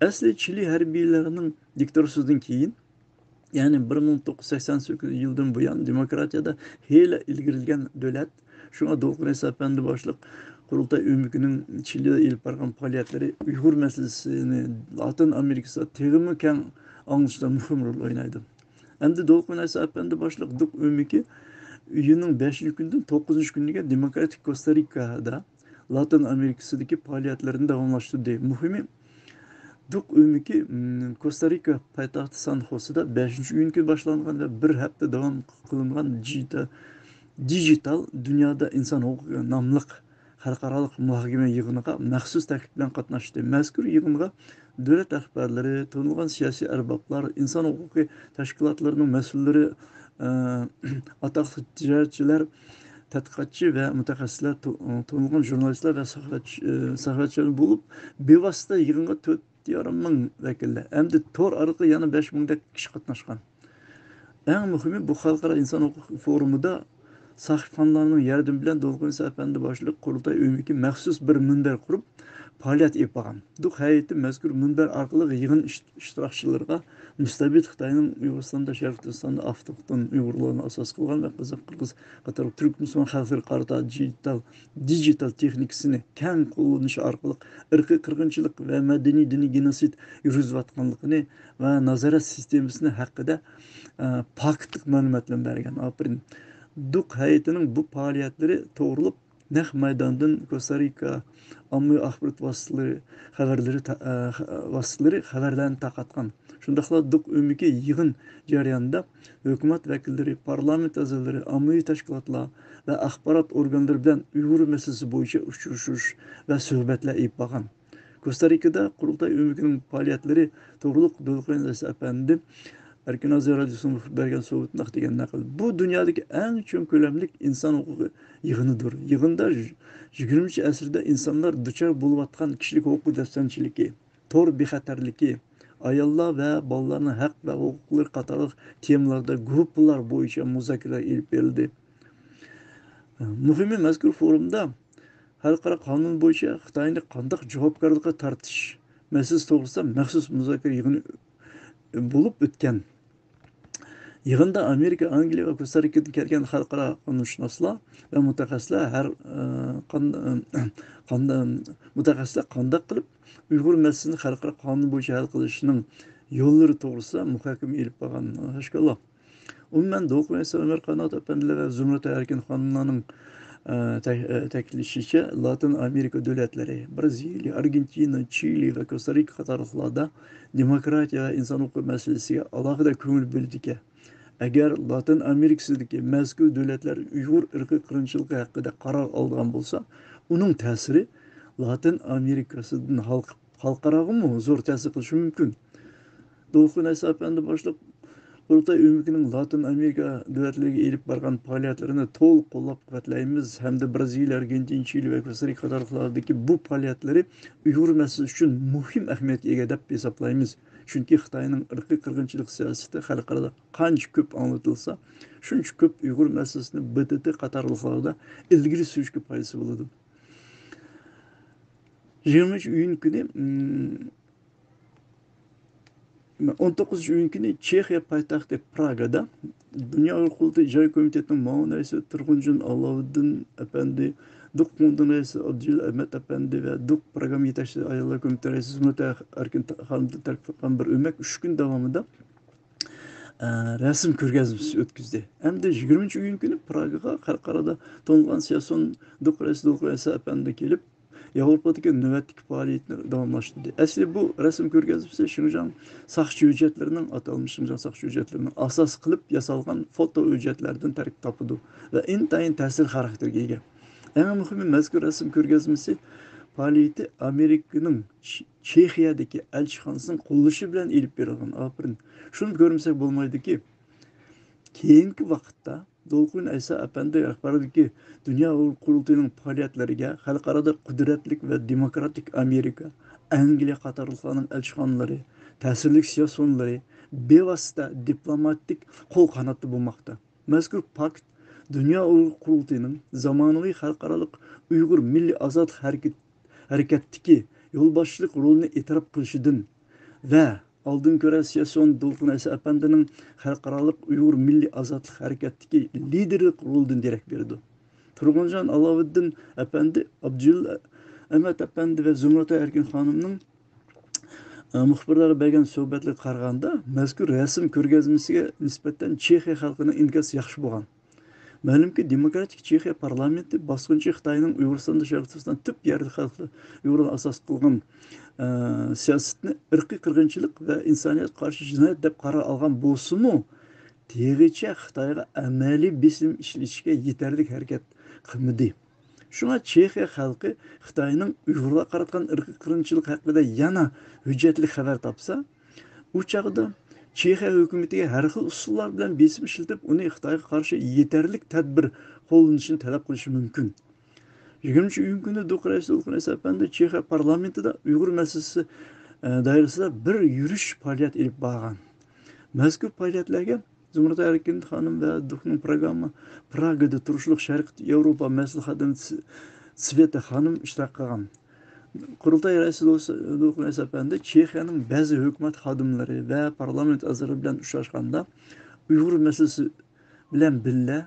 Asli Chili harbiylarining diktatorasidan keyin, ya'ni 1988 yildan buyon demokratiyada hela ilgirilgan davlat, shunga Dolqin Apandi boshliq Qurultay o'mikining Chilida ilib borgan faoliyatlari Uyg'ur masalasini Latin Amerikasida tegimi keng anglashda muhim rol o'ynaydi. Endi Dolqin Apandi boshliq Duq o'miki iyunning 5-kundan 9-kuniga Demokratik Kosta-Rikada Latin Amerikasidagi faoliyatlarini davomlashtirdi. Muhimi, Duq o'miki Kosta-Rika poytaxti San Joseda 5-iyunga boshlangan va bir hafta davom qilingan digital dunyoda inson huquqi nomli xalqaro muhokama yig'iniga maxsus taklif bilan qatnashdi. Mazkur yig'inga davlat rahbarlari, tanilgan siyosiy arboblar, inson huquqi tashkilotlarining mas'ullari, atoqli tijoratchilar, tadqiqotchi va mutaxassislar, tanilgan jurnalistlar va saxovatchilar bo'lib, bevosita yig'inga 4,5 ming vakillar, hamda tor orqali yana 5 mingdek kishi qatnashgan. Eng muhimi, bu xalqaro inson huquqi forumida sahifanlarning yordami bilan Dolqin Apandi boshliq Qurultay o'miki maxsus bir minbar qurib faoliyat olib borgan. Duq hay'ati mazkur minbar orqali yig'in ishtirokchilariga mustabid Xitoyning Uyg'uristonda, Sharq Turkistonda avtoxton Uyg'urlarni asos qilgan va Qirg'iz qator turk musulmon xalqlari qarata digital texnikasini keng qo'llanishi orqali irqiy qirg'inchilik va madaniy diniy genosid yurgizayotganligini va nazorat sistemasini haqida faktlik ma'lumotlar bergan. Apirin. Duq hay'atining bu faoliyatlari to'g'rilib naq maydondan Kosta-Rika ommaviy axborot vositalari xabarlarni tarqatgan. Shundaqla Duq o'miki yig'in jarayonida hukumat vakillari, parlament a'zolari, ommaviy tashkilotlar va axborot organlari bilan Uyg'ur masalasi bo'yicha uchrashuv va suhbatlar olib borgan. Kosta-Rikada Qurultay o'mikining faoliyatlari to'g'riliq Dolqin Apandi Erkin Azar Radyosu'nun bergen soğutnak degan naql. Bu dünyadaki en çok ko'lamlik insan hukuku yığınıdır. Yığında 20. asırda insanlar duçar buluvatkan kişilik hukuku dafsanchiligi, tor bexatarligi, ayollar ve bolalarning haq ve hukukları qatorliq temalarda gruppalar bo'yicha muzokara ilib berildi. Muhimi, mazkur forumda xalqaro qonun bo'yicha Xitoyni qanday javobgarlikka tortish masalasi to'g'risida maxsus muzokara yig'ini bo'lib o'tgan. Yig'inda Amerika, Angliya va Kosta-Rikadan kelgan xalqaro qonunshunoslar va mutaxassislar qanday qilib Uyg'ur masalasini xalqaro qonun bo'yicha hal qilishning yo'llari to'g'risida muhokama olib borgan. Hashkalloh. Umuman Dolqin Ömer Qanot apandilar va Zumrad Erkin xonimlarning ta'kidlashicha, Latin Amerika davlatlari, Braziliya, Argentina, Chili va Kosta-Rika qatorliqlarda demokratiya va inson huquqi masalasiga alohida ko'ngil bo'ldi. Agar Latin Amerikasidagi mazkur davlatlar Uyg'ur irqiy qirg'inchiligi haqida qaror olgan bo'lsa, uning ta'siri Latin Amerikasidan xalqaroga zo'r ta'sir qilishi mumkin. Dolqin Apandi boshliq Qurultay o'mikining Latin Amerika davlatlariga elib borgan faoliyatlarini to'liq qo'llab-quvvatlaymiz hamda Braziliya, Argentina, Chili va Kosta-Rika qatorliqlardagi bu faoliyatlari Uyg'ur masalasi uchun muhim ahamiyatga ega deb hisoblaymiz. Chunki Xitoyning irqiy qirg'inchilik siyosati xalqaro qancha ko'p anlatilsa, shuncha ko'p Uyg'ur masalasini BTT qatorliqlarda ilgari surishga foydasi bo'ladi. 20 iyun kuni 19 günü Çexiya poytaxti Pragada Dünya Uyghur Qurultayı İcra Komitetining muavin raisi Turg'unjon Aloviddin Efendi, DUQ Fonding raisi Abdul Ahmed Efendi ve DUQ program yetakchisi Ayollar Komiteti raisi Zumrata Erkin Xonimdan tarqib etgan bir o'mak 3 kun davomida resim ko'rgazmasi o'tkazdi. Hamda 20 günü Praga'ga xalqaro tanilgan siyosiy DUQ raisi Efendi kelib Avrupa'daki nöbetlik faaliyetini devamlaştırdı. Aslında bu resim ko'rgazmasi Şinjan sakçı hücretlerinin atılmış Şinjan sakçı hücretlerinin asas kılıp yasalgan foto hücretlerden tarkib tapıdı ve intayin ta'sir karakterge ega. En muhimi mazkur resim ko'rgazmasi faaliyeti Amerika'nın Çexiyadaki elçixonasining qo'llashi bilan ilib berilgan. Aferin. Şunu görmesek bo'lmaydi ki keyingi vaqtda Dolqun Aysa Efendi rahbarligi Dünya Uyghur Qurultayıning faoliyatlariga xalqaro qudratli va demokratik Amerika, Angliya qatorliqlarning elchixonalari, ta'sirli siyosatchilari bevosita diplomatik qo'l qanoti bo'lmoqda. Mazkur pakt Dünya Uyghur Qurultayıning zamonaviy xalqaro Uyg'ur milliy ozodlik harakatidagi yo'lboshchilik rolini e'tirof qilishidan va Aldın göre siyasyon Dolqun Aysa Efendi'nin xalqaro Uyg'ur milliy ozodlik harakatidagi liderlik roldan derak berdi. Turg'unjon Aloviddin Efendi, Abdul Ahmed Efendi ve Zumrata Erkin Xonimning muxbirlarga bergan suhbatlarga qaraganda mazkur resim ko'rgazmasiga nisbatan Chexiya xalqining inkosi yaxshi bo'lgan. Ma'lumki, demokratik Chexiya parlamenti bosqinchi Xitoyning Uyg'uristonda Sharqiston tip yerli xalqlar Uyg'urlar asos qilgan siyosatni irqiy qirg'inchilik va insoniyatga qarshi jinoyat deb qaror olgan bo'lsa-mu, teg'icha Xitoyga amaliy besim ishlatishga yetarli harakat qilmadi. Shunga Chexiya xalqi Xitoyning Uyg'urlarga qaratgan irqiy qirg'inchilik haqida yana hujjatli xabar topsa, u chog'da Chexiya hukumatiga har xil usullar bilan besim ishlatib, uni Xitoyga qarshi yetarli tadbir qo'llanishini talab qilishi mumkin. 20 günü DUQ raisi Dolqun Aysa Efendi Chexiya parlamentida Uyg'ur masalasi doirasida bir yurish faoliyat ilib borgan. Mazkur faoliyatlarga Zumrata Erkin Xonim va DUQning programma Pragada turishliq Sharq Yevropa maslahatini Sveta Xonim ishtirok qilgan. Qurultay raisi Dolqun Aysa Efendi Chexiyaning ba'zi hukumat xodimlari va parlament a'zolari bilan uchrashganda Uyg'ur masalasi bilan birga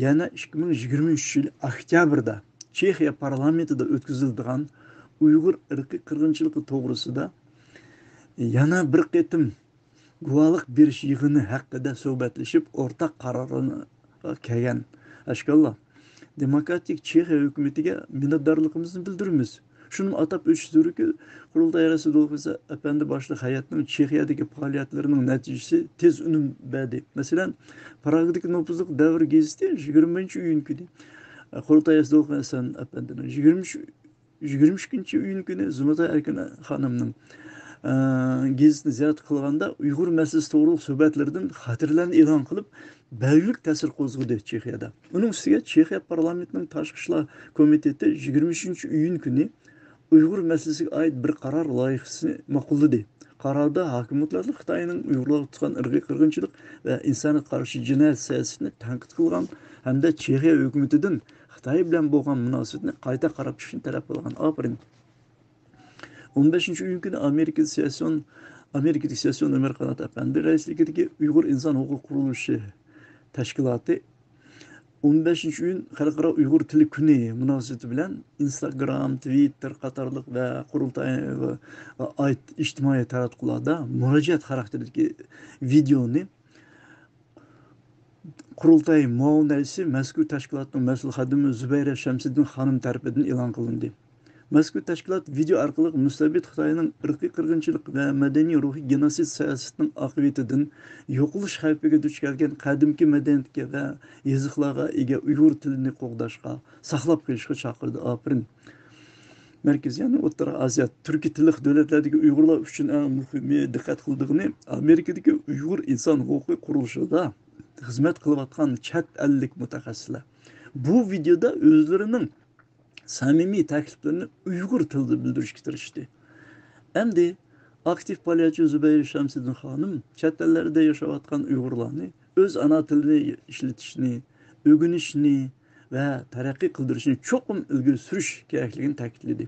yana 2023 yil oktyabrda Chexiya parlamentida o'tkazilgan Uyg'ur irqiy qirg'inchiligi to'g'risida yana bir qatim guvohlik berish yig'ini haqida suhbatlashib, o'rtaq qarorga kelgan. Ashkallah, demokratik Chexiya hukumatiga minnatdorligimizni bildiramiz. Shuni atab o'tish zarurki, Qurultay raisi Dolqun Efendi boshliq hay'atning Chexiyadagi faoliyatlarining natijasi tez unum berdi. Masalan, Pragdagi nopuzliq davr gazeti 20 kuni Qurultay raisi Dolqun Efendining 22 kuni Zumrata Erkin Xonimning gazetini ziyorat qilganda Uyg'ur masalasi to'g'riliq suhbatlardan xatirlarni e'lon qilib, bellik ta'sir qo'zg'adi Chexiyada. Uning ustiga Chexiya parlamentining tashqi ishlar komiteti 23 kuni Uyg'ur masalasiga oid bir qaror loyihasini ma'qulladi. Qarorda hokimiyatlar Xitoyning Uyg'urlarga tutgan irqiy qirg'inchilik va insoniyatga qarshi jinoyat siyosatini tanqid qilgan hamda Chexiya hukumatidan Xitoy bilan bo'lgan munosabatni qayta qarab chiqishni talab qilgan. Aferin. 15 günü Amerika'daki siyasyon Ömer Kanat Efendi reisligidagi Uyg'ur inson huquq qurilishi tashkiloti 15 gün xalqaro Uyg'ur tili kuni munosabati bilan Instagram, Twitter qatorliq va qurultay va oid ijtimoiy taratqularda murojaat xarakteridagi videoni qurultay muavin raisi mazkur tashkilotning mas'ul xodimi Zubayra Shamsiddin xonim tarafidan e'lon qilindi. Mazkur tashkilot video orqali mustabid Xitoyning irqiy qirg'inchilik va madaniy ruhiy genosid siyosatining oqibatidan yo'qolish xavfiga duch kelgan qadimki madaniyatga va yoziqlarga ega Uyg'ur tilini qo'g'dashga, saqlab qolishga chaqirdi. Aferin. Merkez yani O'rta Osiyo turkiy tilli davlatlardagi Uyg'urlar uchun eng muhimi diqqat qildig'ini Amerikadagi Uyg'ur inson huquqiy qurilishida xizmat qilayotgan chet ellik mutaxassislar bu videoda o'zlarining samimiy takliflarini Uyg'ur tilida bildirishga tirishdi. Endi aktiv faoliyatchi Zubayra Shamsiddin xonim chet ellarda yashayotgan Uyg'urlarni o'z ana tilini ishlatishni, o'rganishni ve taraqqiy qildirishni cho'qim ilgari surish kerakligini ta'kidladi.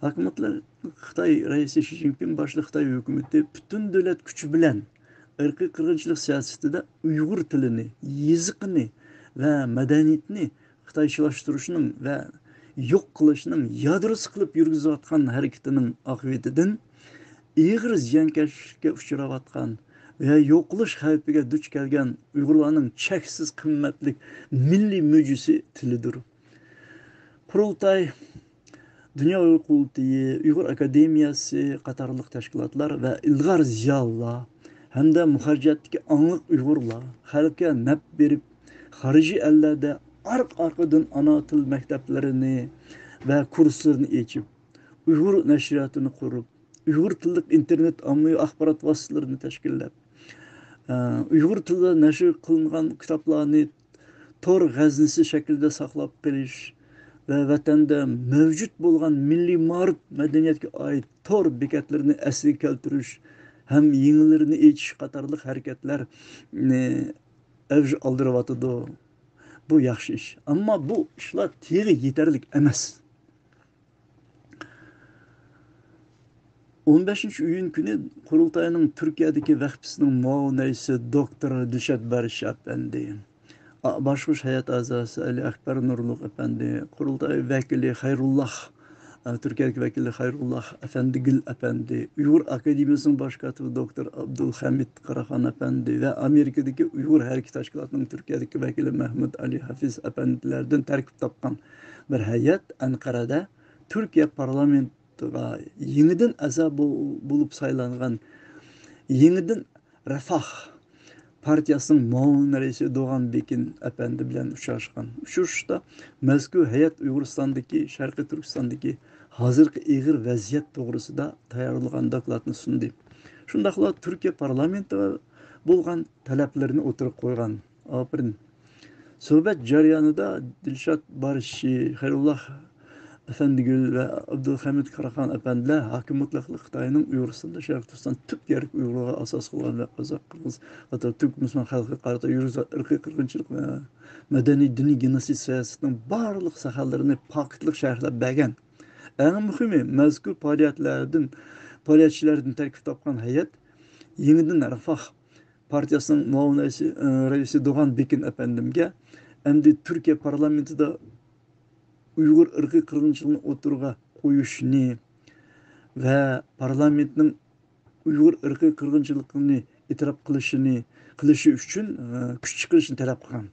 Hökumətlər Xitay rəisi Xi Jinping başlı Xitay hökuməti bütün dövlət gücü bilan irqiy qırğınçılıq siyasətində Uyğur tilini, yazıqını və mədəniyyətini Xitayçılaşdırışının və yo'q qilishning yadrosi qilib yurgizayotgan harakatining oqibatidan ig'ir ziyonkashlikka uchrayotgan ve yo'q qilish xavfiga duch kelgan Uyg'urlarning cheksiz qimmatli milliy mo'jizasi tilidir. Qurultay, Dünya Uyghur Qurultayı, Uyghur Akademiyası qatorliq tashkilotlar ve ilg'or ziyolilar hamda muharrijatdagi angliq Uyg'urlar xalqqa naf berib, xorijiy ellarda arq-arqadan ana til maktablarini ve kurslarını açıp, Uyghur nashriyatini qurib, Uyghur tillik internet ommaviy axborot vositalarini tashkillab, Uyghur tilida nashr qilingan kitoblarni tor g'aznisi shaklida saqlab qolish ve vatanda mevcut bo'lgan milliy ma'rif madaniyatga oid tor bekatlarni asliga keltirish hem yenilerini echish qatorliq harakatlar avj oldiryotidi. Bu yaxshi ish. Ammo bu ishlar tegi yetarlik emas. 15-iyun günü Qurultayning Türkiye'deki vahbisining muavin raisi doktor Dilshod Barish efendi, Başkuş hayat azası Ali Akbar Nurluq efendi, Qurultay vekili Hayrullah, Türkiye'deki vekili Hayrullah Efendigil efendi, Uyghur Akademiyası'nın başkatibi doktor Abdülhamid Karahan efendi ve Amerika'daki Uyghur Hareket Teşkilatı'nın Türkiye'deki vekili Mehmet Ali Hafiz efendilerden terkip tapkan bir heyet Ankara'da Türkiye parlamentoga yeniden a'zo bulup saylangan yeniden Refah Partiyasının muavin reisi Doğan Bekin efendi bilen uçuşkan. Uçuşta mezkur heyet Uyguristan'daki, Şarkı Türkistan'daki hazırki ig'ir vaziyet doğrusu da tayarlanan dokladını sundu. Şundakla Türkiye parlamento bulgan taleplerini oturup koygan. Aferin. Sohbet jaryanida Dilshod Barish, Hayrullah Efendigül ve Abdülhamid Karahan efendiler hakim mutlaklı Xitayning Uyg'uristonda Sharq Turkiston tüp yerik Uyg'urlarga asos qilgan ve Qozoq, Qirg'iz, hatta Türk Müslüman xalqi qarata irqiy qirg'inchilik ve madaniy diniy genosid siyosatining barliq sohalarini pokitlik sharhlab bergan. Eng muhimi mazkur faoliyatchilardan tarkib topgan heyet yeniden Refah Partiyasının muavin reisi Doğan Bekin efendimge endi Türkiye parlamentida Uyghur irqiy qirg'inchiligini o'tirg'a qo'yishni ve parlamentin Uyghur irqiy qirg'inchiligini e'tirof qilishi uchun kuch chiqarishni talab qilgan.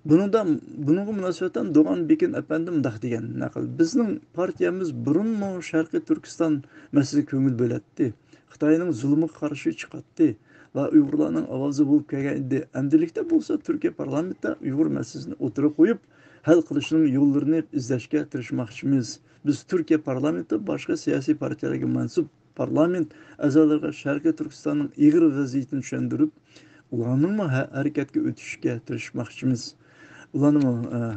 Bununga munosabaten Doğan Bekin efendim mundaq degan naql. Bizning partiyamiz burunmu Sharqiy Turkiston masalasiga ko'ngil bo'latdi. Xitoyning zulmiga qarshi chiqatdi ve Uyg'urlarning ovozi bo'lib kelgan edi. Endilikda bo'lsa Türkiye parlamentida Uyg'ur masalasini o'tirib qo'yib hal qilishning yo'llarini izlashga tirishmoqchimiz. Biz Türkiye parlamenti başka siyasi partiyalarga mansub parlament a'zolariga Sharqiy Turkistonning ig'ir vaziyatini tushuntirib, ularning harakatga o'tishga tirishmoqchimiz. Ularni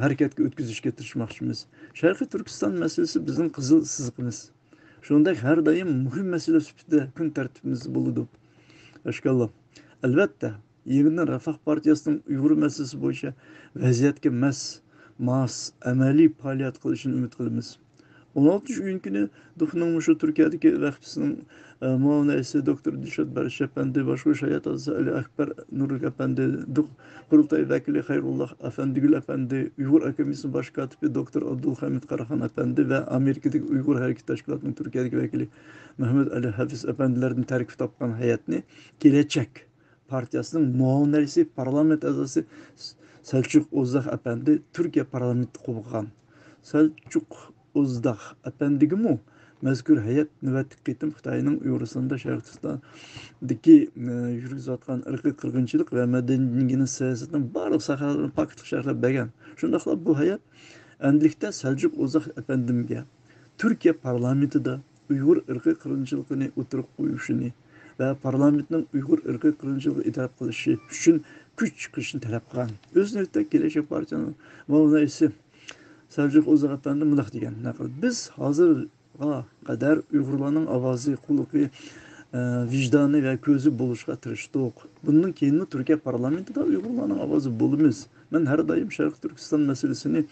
harakatga o'tkazishga tirishmoqchimiz. Sharqiy Turkiston masalasi bizning qizil siziqimiz. Shunday har doim muhim masala sifatida kun tartibimizda bo'ladi. Maşallah. Albatta, yeniden Refah Partiyasının Uyghur meselesi bo'yicha vaziyatga mas amaliy faoliyat qilishini umid qilamiz. 16-iyun günü Duh'ның şu Türkiye'deki vahbisinin muavin reisi doktor Dilshod Barish efendi, Başkuş hayat azası Ali Akbar Nurluq efendi, Duh Qurultay vekili Hayrullah Efendigül efendi, Uyghur Akademiyası'nın başkatibi doktor Abdülhamid Karahan efendi ve Amerika'daki Uyghur Hareket Teşkilatı'nın Türkiye'deki vekili Mehmet Ali Hafiz efendilerden terkip tapkan heyetini Gelecek Partiyasının muavin reisi parlament azası Selçuk Ozdağ efendi Türkiye parlamenti qo'ygan. Selçuk Ozdağ efendigimi mazkur heyet navbatdagi qitim Xitoyning Uyg'uristonda Sharq Turkistondagi yurgizayotgan irqiy qirg'inchilik ve madaniy siyosatining barliq sohalarini pokitlik sharhlab bergan. Shundaqla bu heyet endilikda Selçuk Ozdağ efendimga Türkiye parlamentida Uyghur irqiy qirg'inchiligini o'tirib qo'yishini ve parlamentning Uyghur irqiy qirg'inchiligini e'tirof qilishi uchun kuch chiqishni talab qilgan. O'z navbatida Gelecek Partiyaning muavin raisi Selçuk Ozdağ efendi mundaq degan naql. Biz hozirga qadar Uyg'urlarning ovozi, quloqi, vijdoni ve ko'zi bo'lishga tirishdik. Bundan keyin Türkiye parlamentida Uyg'urlarning ovozi bo'lamiz. Men har doim Sharq Turkiston masalasini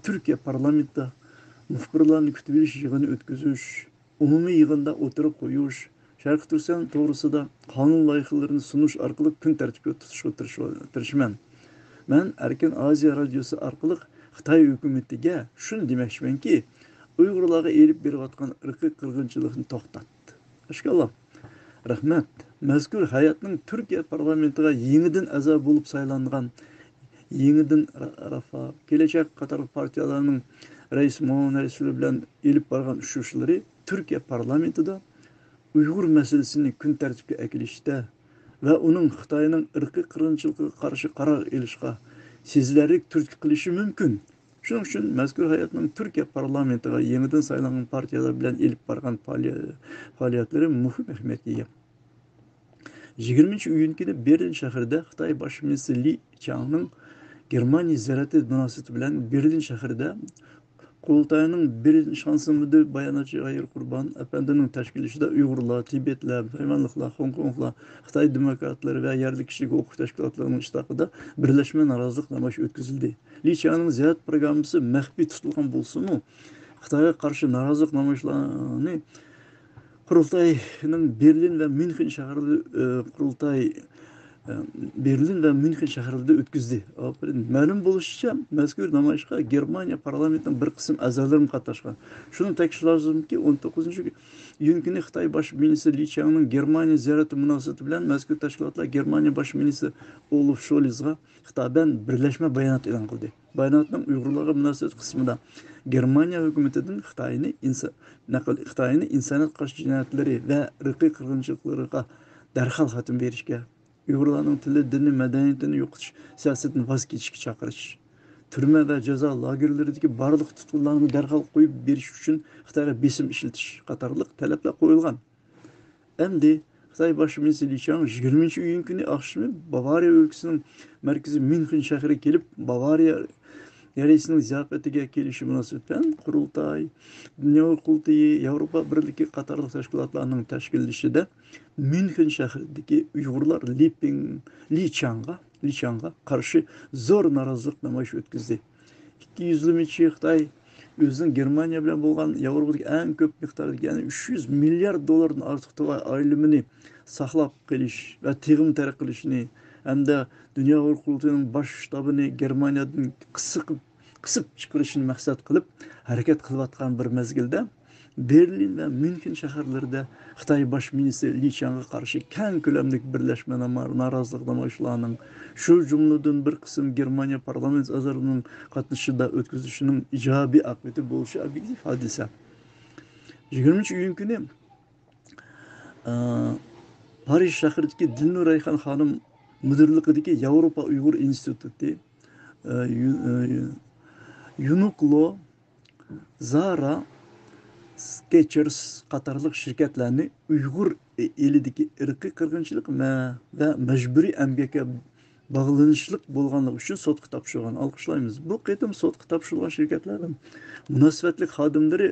Türkiye parlamentida muxbirlarni kutib olish yig'ini o'tkazish, umumiy yig'inda o'tirib qo'yish, Sharq Turkiston to'g'risida qonun loyihalarini sunish orqali kun tartibga tutishga tirishman. Men Erkin Aziya radiosi orqali Xitoy hukumatiga shuni demoqchimanki, Uyg'urlarga elib berayotgan irqiy qirg'inchilikni to'xtatdi. Ashkallah. Rahmat. Mazkur hayatning Turkiya parlamentiga yangidan a'zo bo'lib saylangan Yenidən Rafa, Keləcək qatarlıq partiyalarının Reis Moğol Reisli bilan elib barğan uçuşları Türkiye parlamentida Uyghur meselesini gün tərtibə əkilişdə və onun Xitayının ırqi qırğınçılığa qarşı qarar elişqa sizlərik türk qilishi mümkün. Şunun üçün məzkur hayatının Türkiye parlamentiga yenidən saylanğan partiyalar bilan elib barğan fəaliyyətləri mühim əhəmiyyətə ega. 20-iyun Berlin şəhərində Xitay baş ministri Li Qiang'ın Germaniya ziyarati münasebeti bilan Berlin şəhərində Qurultayının Berlin şansı müdür bayanatçı Ayır Qurban Efendi'nin təşkilişində Uyğurlar, Tibetlər, Tayvanlıqlar, Hong Konglar, Xitay demokratları və yerli kişilik hüquq təşkilatlarının iştirakında birləşmə narazılıq namayışı ötküzüldü. Li Qiang'ın ziyaret proqramısı məxfi tutulğan bolsunmu, Xitay'a qarşı narazılıq namayışlarını Qurultayının Berlin və Münxen şəhərində Berlin və Münxen şəhərlərində ötküzdü. Məlum buluşca məzkur namayışqa Germaniya parlamentinin bir qism əzaları qatnaşqan. Şunu təkrar lazım ki 19-cu iyun günü Xitay baş ministri Li Qiang'ın Germaniya ziyarəti münasibəti bilan məzkur təşkilatlar Germaniya baş ministri Olaf Scholz'a xitaben birləşmə bəyanat elan qıldı. Bəyanatın Uyğurlarga münasibət qismida Germaniya hökumətinin Xitayını insaniyyət qarşı cinayətləri və irqi qırğınçılıqlara dərhal xatim verişkə, Uyg'urlarning tili, dini, madaniyatini yo'qotish siyosatidan voz kechishga chaqirish, turma va jazo lagerlaridagi barliq tutqunlarni darhol qo'yib berish uchun Xitoyga besim ishlatish qatorliq talablar qo'yilgan. Endi Xitoy bosh ministri Li Qiang 20-iyun kuni oqshimi Bavariya o'lkasining markazi Münxen shahriga kelib, Bavariya reisning ziyofatiga kelishi munosabatan Qurultay, Dunyo qurultayi, Yevropa birligi qatorliq tashkilotlarning tashkillashida Münxen shahridagi Uyg'urlar Li Qiang'a qarshi zo'r norozilik namoyishi o'tkazdi. 200 Xitoy o'zining Germaniya bilan bo'lgan Yevropadagi eng ko'p miqdordagi, ya'ni 300 milliard dollardan ortiq to'lay aylimini saqlab qolish va tegim tarq qilishni hamda Dunyo qurultayining bosh shtabini Germaniyadan qisib chiqarishni maqsad qilib harakat qilayotgan bir mezgilda Berlin və Münxen şəhərlərində Xitay baş ministri Li Qiang'a qarşı kən ko'lamlik birləşmə narazılıq namoyishlarının, şu cümlədən bir qism Germaniya parlament a'zolarining qatnashishida o'tkazilishinin ijobiy aqibati bo'lishi obyektiv hodisa. 20-iyun kuni Paris shahridagi Dilnur Rayhon xonim müdürlüğündeki Avrupa Uygur İnstitutu, Uniqlo, Zara, Skechers qatorliq şirketlerini Uygur elideki irqiy qirg'inchilik ve mecburi emgakka bağlanışlık bo'lganligi uchun sotqa topshirgan. Alqishlaymiz. Bu qitim sotqa topshirilgan shirkatlarning munosabatli xodimlari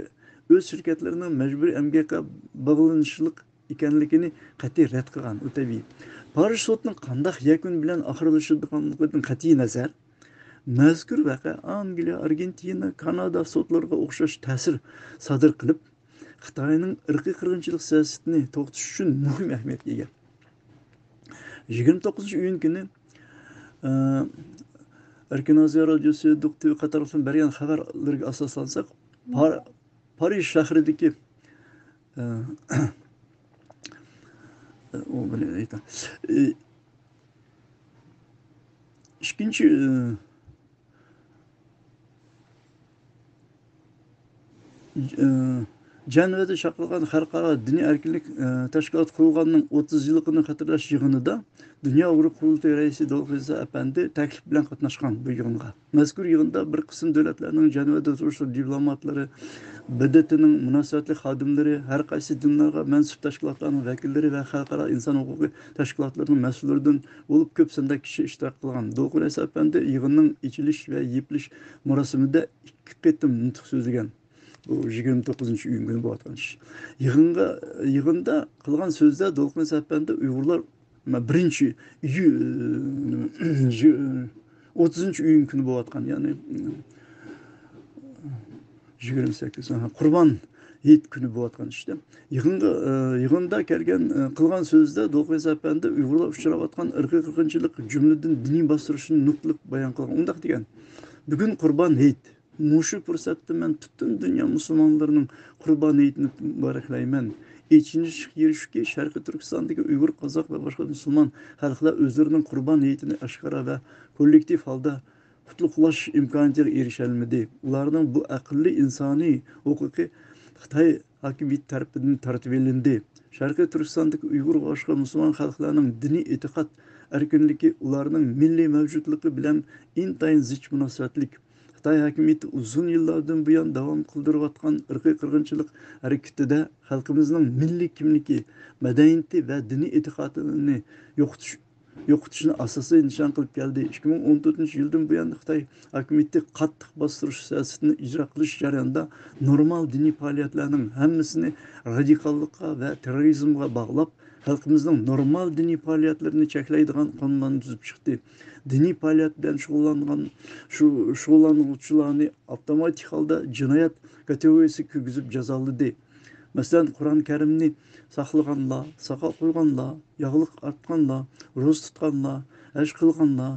o'z shirkatlarining mecburi emgakka bağlanışlık ekanligini qat'iy rad qilgan. Tabiiy. Paris sotining qandaq yakun bilan oxirlashadiganligidan qat'iy nazar mazkur vaqa Angliya, Argentina, Kanada sotlariga o'xshash ta'sir sodir qilib, Xitoyning irqiy qirg'inchilik siyosatini to'xtatish uchun muhim ahamiyatga ega. 29-iyun kuni Erkin Aziya radiosi doktor qatorliq bergan xabarlarga asoslansak, Paris shahridagi ikkinchi Cenevada chaqirgan xalqaro diniy erkinlik tashkiloti qurilganining 30 yilligini xatirlash yig'inida Dunyo Uyg'ur qurultayi raisi Dolqisa Apandi taklif bilan qatnashgan bu yig'inga. Mazkur yig'inda bir qism davlatlarning Cenevada turuvchi diplomatlari, BDTning munosabatli xodimlari, har qaysi dinlarga mansub tashkilotlarning vakillari va xalqaro inson huquqi tashkilotlarining mas'ullaridan bo'lib ko'p sonda kishi ishtirok qilgan. Dolqisa Apandi yig'inning ichilish va yepilish marosimida 2 qatim nutq so'zlagan. Bu 29-iyun günü bu atılmış. Yığında kılgan sözde Dolqun Səfəndə Uyğurlar birinci 30-iyun günü bu atkan. Yani 28 Qurban Heyit günü bo'layotgan işte. Yig'inda kelgan qilgan so'zida Do'qo'z apandi Uyg'urlar uchrayotgan irqiy qirg'inchilik jumladan diniy bostirishni nuqtliq bayon qilgan. Undaq degan. Bugun Qurban Heyit. Mushu fursatda men butun dunyo musulmonlarining Qurban Heyitini muboraklayman. İkinci yeri shuki, Sharqiy Turkistondagi Uyg'ur, Qozoq va boshqa musulmon xalqlar o'zlarining Qurban Heyitini oshkora va kollektiv holda qutlug'lash imkoniyatiga erisholmadi. Ularning bu aqlli insoniy huquqi Xitoy hokimiyati tarafidan tortib olindi. Sharqiy Turkistondagi Uyg'ur va boshqa musulmon xalqlarning diniy e'tiqod erkinligi ularning milliy mavjudligi bilan intayin zich munosabatlik. Xitoy hokimiyati uzun yillardan buyon davom qildirayotgan irqiy qirg'inchilik harakatida xalqimizning milliy kimligi, madaniyati va diniy e'tiqodini yo'qotishni asosiy nishon qilib keldi. 2014-yildan buyon Xitoy hokimiyati qattiq bostirish siyosatini ijro qilish jarayonida normal diniy faoliyatlarning hammasini radikallikqa va terrorizmga bog'lab, xalqimizning normal diniy faoliyatlarini cheklaydigan qonunlarni tuzib chiqdi. Diniy faoliyat bilan shug'ullanuvchilarni avtomatik holda jinoyat kategoriyasiga kirgizib jazoladi. Masalan, Qur'oni Karimni saqlaganlar, soqol qo'yganlar, yog'liq artganlar, ro'za tutganlar, haj qilganlar,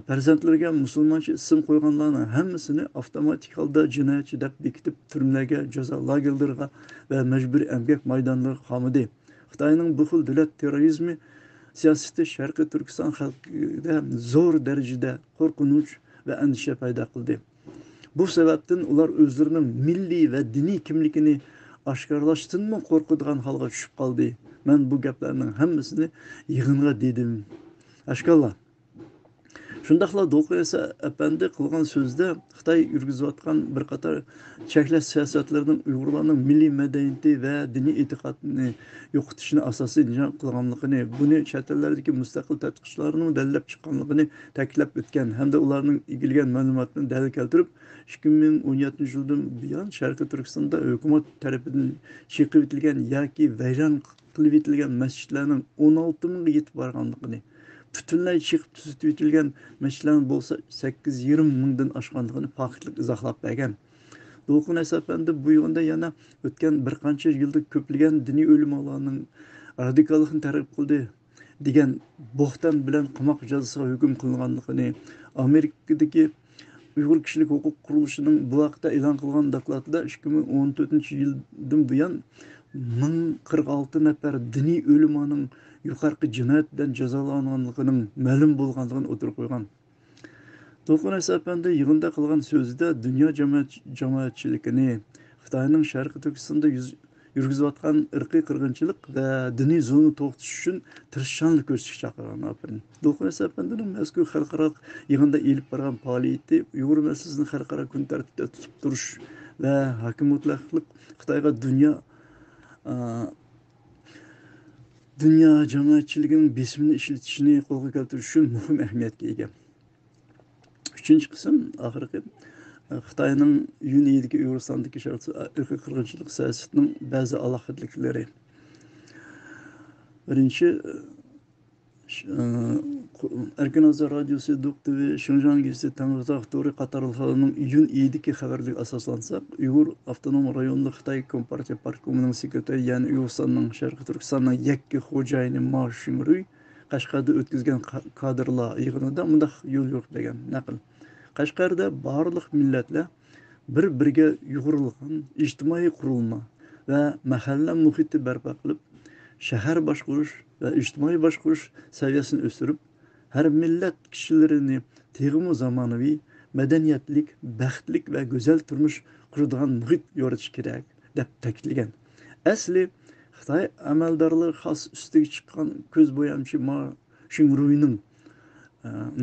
farzandlariga musulmoncha ism qo'yganlarning hammasini avtomatik holda jinoyatchi deb bekitib, turmalarga, jazo lagerlariga va majburiy emgak maydonlariga qamadi. Xitoyning bu xil davlat terrorizmi siyosati Sharqiy Turkiston xalqida zo'r darajada qo'rqinch va andisha paydo qildi. Bu sababdan ular o'zlarining milliy va diniy kimligini oshkorlashdanmi qo'rqadigan holga tushib qoldi. Men bu gaplarning hammasini yig'inga dedim. Ashkallah. Shundaqla Do'qo'z apandi qilgan so'zda Xitoy yurgizayotgan bir qator cheklash siyosatlarining Uyg'urlarning milliy madaniyati va diniy e'tiqodini yo'qotishni asosiy nishon qilganligini, buni chet ellardagi mustaqil tadqiqotchilarning dalillab chiqqanligini ta'kidlab o'tgan hamda ularning egilgan ma'lumotni dalil keltirib, 2017-yildan buyon Sharqiy Turkistonda hukumat tarafidan chiqib etilgan yoki vayron qilib etilgan masjidlarning 16 mingga yetib borganligini, butunlay chiqib tuzitib etilgan masjidlar bo'lsa 8,5 mingdan oshganligini faktlik izohlab bergan. Do'qo'z apandi bu yig'inda yana o'tgan bir qancha yilda ko'plagan diniy o'limalarning radikallikni targ'ib qildi degan bo'xton bilan qamoq jazosiga hukm qilinganligini, Amerikadagi Uyg'ur kishilik huquq qurilishining bu haqda e'lon qilgan dokladida 2014-yildan buyon 1046 nafar diniy o'limaning yuqorqi jinoyat bilan jazolanganligining ma'lum bo'lganligini o'tirib qo'ygan. Do'qo'z apandi yig'inda qilgan so'zida dunyo jamoatchiligini Xitoyning Sharqiy Turkistonda yurgizayotgan irqiy qirg'inchilik va diniy zulmni to'xtatish uchun tirishchanlik ko'rsatishga chaqirgan. Do'qo'z apandining mazkur xalqaro yig'inda elib borgan faoliyati Uyg'ur masalasini xalqaro kun tartibida tutib turish va hokimiyatlik Xitoyga dunyo jamoatchiligining besimini ishlatishni qo'lga keltirish uchun muhim ahamiyatga ega. Üçüncü qism oxirgi Xitoyning Yunidagi Uyg'uristondagi irqiy qirg'inchilik siyosatining ba'zi alohidliklari. Birinchi, Erkin Azar Radyosu doktori Şinjan Gizli Tangrizaq Tori qatorliqlarning iyun oyidagi xabarlarga asoslansak, Uyg'ur avtonom rayonida Xitoy Kompartiya partkomining sekretari, ya'ni Uyg'uristonning Sharqiy Turkistonning yakka xo'jayini Ma Xinruy Qashqarda o'tkazgan kadrlar yig'inida bunday yo'l yo'qlagan naql. Qashqarda barliq millatlar bir-biriga yo'g'rilgan ijtimoiy qurilma va mahalla muhiti barpo qilib, shahar boshqarish va ijtimoiy boshqarish saviyasini o'stirib, har millat kishilarini teg'imi zamonaviy, madaniyatlik, baxtlik va go'zal turmush quradigan muhit yoritish kerak deb ta'kidlagan. Asli Xitoy amaldorlari xos ustiga chiqqan ko'z bo'yamchi Ma Xinruyning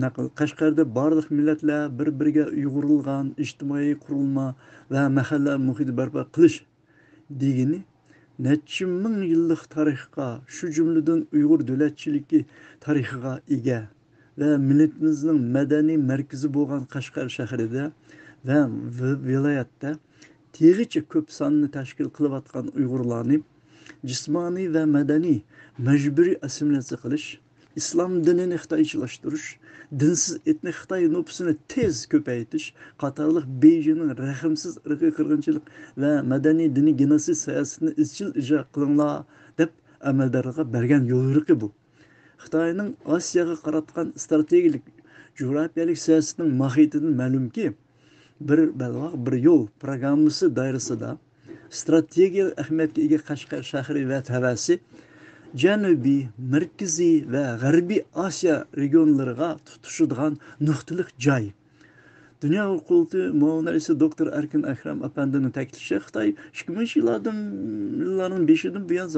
naql Qashqarda barliq millatlar bir-biriga yo'g'rilgan ijtimoiy qurilma va mahalla muhiti barpo qilish degani necha ming yillik tarixga, shu jumladan Uyg'ur davlatchiligi tarixiga ega va millatimizning madaniy markazi bo'lgan Qashqar shahrida va viloyatda teg'icha ko'p sonni tashkil qilayotgan Uyg'urlarni jismoniy va madaniy majburiy assimilyatsiya qilish, islom dinini xitoychilashtirish, dinsiz etnik Xitoy nüfusunu tez köpeytiş, qatarlıq Beijing'in rahimsiz ırkı qırğınçılık ve medeni dini genosid siyasatini izchil icra qılınla deb amaldorlarga bergan yo'riqi bu. Xitoyning Osiyoga qaratgan strategik coğrafiyalik siyosatining mohiyatidan ma'lumki, bir yo'l programmasi doirasida strategiya ahamiyatga ega Qashqar shahri va havasi Janubiy, Markaziy va G'arbiy Osiyo regionlariga tutuşadigan nuqtalik joy. Dünya Kurultayı muavinesi Doktor Erkin Akram Efendi'nin ta'kidlashicha, Xitoy 2000 yılların 5'inden bu yan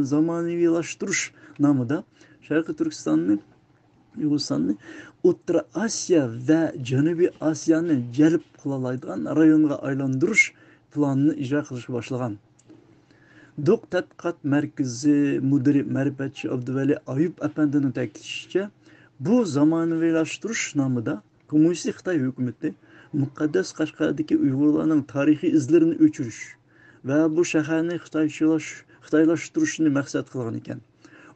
zamanaviylashtirish nomida Sharqiy Turkistonni, Uyg'uristonni O'rta Osiyo va Janubiy Osiyoni jalb qila oladigan rayonga aylantirish planini ijro qilishga boshlagan. Dok Tadqiqot Markazi müdiri Ma'rifatchi Abduvali Ayub Efendi'nin ta'kidlashicha, bu zamonaviylashtirish nomida Kommunistik Xitoy hukumati muqaddas Qashqardagi Uyg'urlarning tarixiy izlarini o'chirish va bu shaharni xitoylashtirishni maqsad qilgan ekan.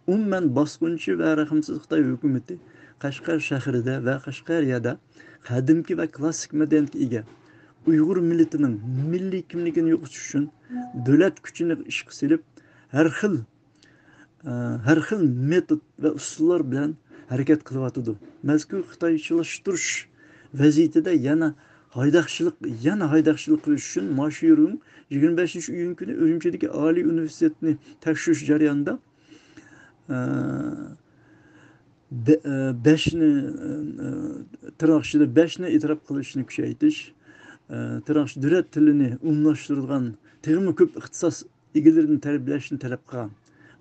Umuman bosqinchi va rahimsiz Xitoy hukumati Qashqar shahrida va Qashqaryada qadimki va klassik madaniyatga ega Uyg'ur millatining milliy kimligini yo'qotish uchun davlat kuchini ishga solib, har xil metod va usullar bilan harakat qilyotidi. Mazkur xitoychilashtirish vaziyatida yana haydaqchilik qilish uchun Mashirun 25-iyun kuni Urumchidagi Oliy universitetni tekshirish jarayonida 5ni e'tirof qilishni kuchaytirish, davlat tilini umumlashtirilgan texmi ko'p ixtisos egalarini tarbiyalashni talab qilgan.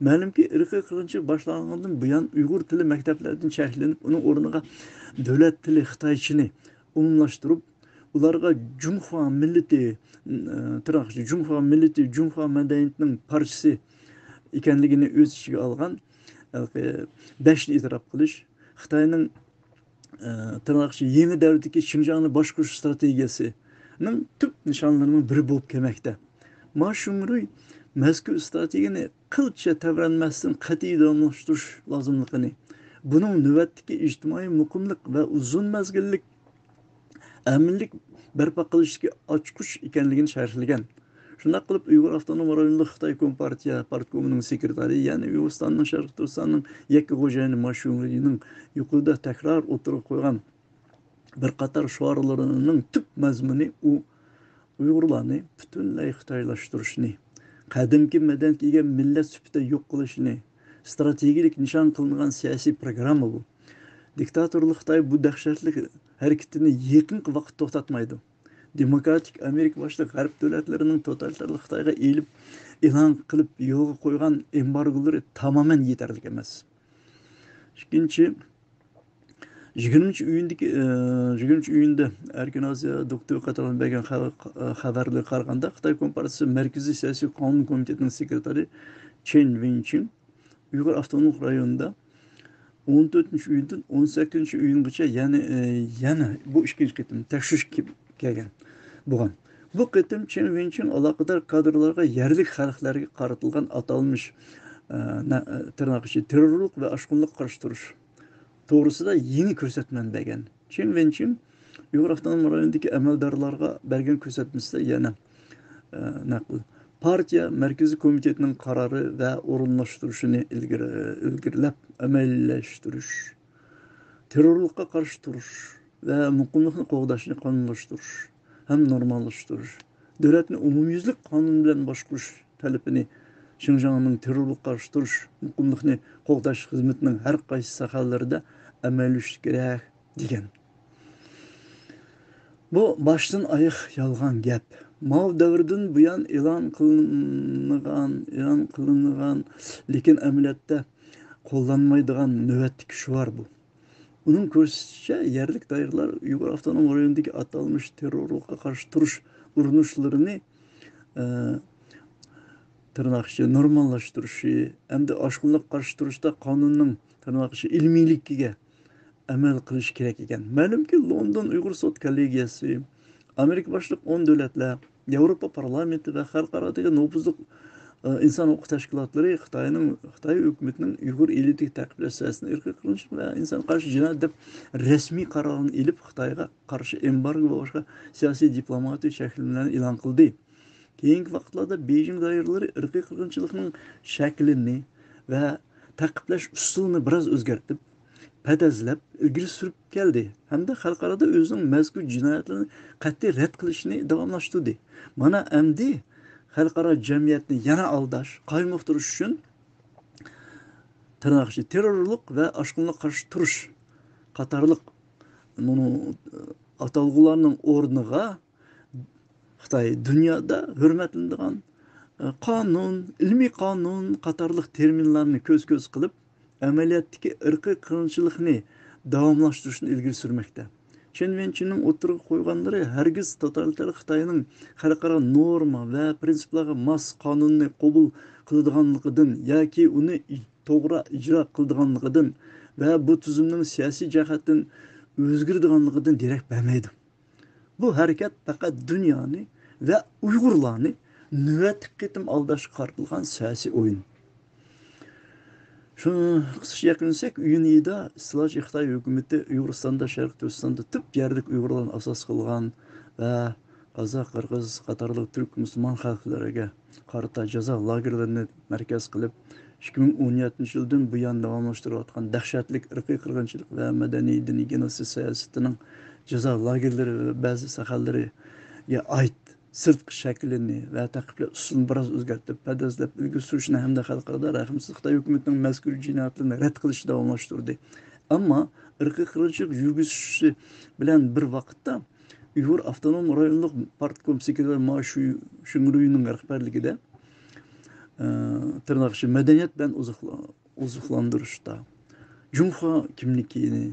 Ma'lumki, irqiy qirg'inchilik boshlangandan buyon Uyg'ur tili maktablaridan cheklanib, uning o'rniga davlat tili Xitoychini umumlashtirib, ularga Jumhua millati, Jumhua madaniyatining parchasi ekanligini o'z ichiga olgan 5ni e'tirof qilish Xitoyning yangi davrdagi Xinjiangni boshqarish strategiyasining tub nishonlarining biri bo'lib kelmoqda. Mashumruy mazkur strategiyani qilcha tavranmasdan qat'iy davomlashtirish lozimligini, buning navbatdagi ijtimoiy muqimlik va uzun mazgillik aminlik barpo qilishga ochqich ekanligini sharhlagan. Shunday qilib, Uyg'ur avtonom rayonidagi Xitoy Kompartiya partkomining sekretari, ya'ni Uyg'uristonning Sharq Turkistonning yakka xo'jayini Mashumriyning yuqorida takror o'tirib qo'ygan bir qator shiorlarining tub mazmuni u Uyg'urlarni butunlay xitoylashtirishni, qadimki madaniyatga ega millat sifatida yo'q qilishni strategik nishon qilingan siyosiy programma bu. Diktatorlik Xitoy bu dahshatli harakatini yaqinqi vaqt to'xtatmaydi. Demokratik Amerika boshli g'arb davlatlarining totalitarlik Xitoyga e'lon qilib yo'lga qo'ygan embargolari tamoman yetarli emas. Ikkinchi 20-iyunda Erkin Osiyo doktor qatorida bergan xabarga qaraganda, Xitoy Kompartiyasi Markaziy siyosiy qonun komitetining sekretari Chen Wenqing Uyg'ur avtonom rayonida 14-iyundan 18-iyungacha yana bu ikkinchi qitim tekshirish kelgan bo'lgan. Bu qitim Chen Wenqing aloqador kadrlarga yerlik xalqlarga qaratilgan atalmış terrorlik va oshqunlik qarshi turish to'g'risida yeni ko'rsatma bergan. Chen Wenqing Uyg'ur avtonom rayonidagi amaldorlarga bergan ko'rsatmasida yana partiya markaziy komitetining qarori va o'rinlashtirishini ilgirlab amallashtirish, terrorlikqa qarshi turish va muqimlikni qo'g'dashni qonunlashtirish ham normallashtirish, davlatni umumyuzlik qonun bilan boshqarish talabini Xinjiangning terrorlikqa qarshi turish, muqimlikni qo'g'dash xizmatining har qaysi sohalarida amalish kerak degan. Bu boshdan oyoq yolg'on gap. Mao davridan buyon e'lon qilingan, lekin amaliyotda qo'llanmaydigan navbatdagi shuar bu. Uning ko'rsatishicha, yerlik doiralar Uyg'ur avtonom rayonidagi atalmış terrorlikqa qarshi turish urinishlarini normallashtirilishi hamda oshqunlik qarshi turishda qonunning ilmiyligiga amal qilish kerak ekan. Ma'lumki, London Uyg'ur sud kollegiyasi, Amerika boshliq 10 davlatlar, Yevropa parlamenti va xalqarodagi nufuzli insan hüquq tashkilotlari Xitoy hukumatining Uyg'ur elitiga taqiqlash siyosatini irqiy qirg'inchilik va inson qarshi jinoyat deb rasmiy qarorini ilib Xitoyga qarshi embargo va boshqa siyosiy diplomatiya shakllarni e'lon qildi. Keyingi vaqtlarda Beijing doiralari irqiy qirg'inchilikning shaklini va taqiqlash usulini biroz o'zgartib, padazlab ilgari surib keldi hamda xalqarada o'zining mazkur jinoyatlarni qat'iy rad qilishni davomlashtirdi. Mana endi xalqaro jamiyatni yana aldash, qaymoqtirish uchun tırnaqçı terörlük ve aşkınlık karşı turuş qatarlıq atalgılarının ornuğa Xitay dünyada hürmetlendiğen kanun, ilmi kanun qatarlıq terminlerini köz kılıp ameliyattaki ırkı kırınçılıkını davamlaştırışını ilgili sürmekte. Chen Wenchun'un oturup koyganları hergiz totaliter Xitayning xalqaro norma ve prinsiplarga mos qonunni qabul qiladiganligidan yoki uni to'g'ri ijro qiladiganligidan va bu tuzumning siyosiy jihatdan o'zgaradiganligidan derak bermaydi. Bu harakat faqat dunyoni va Uyg'urlarni navbatga qitim aldashga qaratilgan siyosiy o'yin. Şunu kısaca yakınsak, UNI'da İstilaç Xitay hükümeti Uyguristan'da, Şarkı Türkistan'da tıp yerlik Uygurlarını asas kılgan ve Kazak, Kırgız, Katarlık, Türk, Müslüman halklarına karata ceza lagerlerini merkez kılıp 2017 yıldan bu yan davamlaştırılan dehşetlik ırkı kırgınçılık ve medeni dini genosid siyasetinin ceza lagerleri ve bazı sahalları ait sırtqı şəklini və təqiblə usulunu biraz özgərtib, pədəzləb, ilgi sürüşünə həm də xalqarada rəhimsiz Xitay hökumətinin məzkur cinayətlərini rədd qilishi davamlaşdırdı. Amma ırqi qırğınçılıq yürgüsü bilən bir vaqtda Uyğur Avtonom Rayonluq Partkom sekretari Ma Şungruyunun rəhbərligində tırnaqçı mədəniyyət bilan ozuqlandırışda, Cumhur kimligini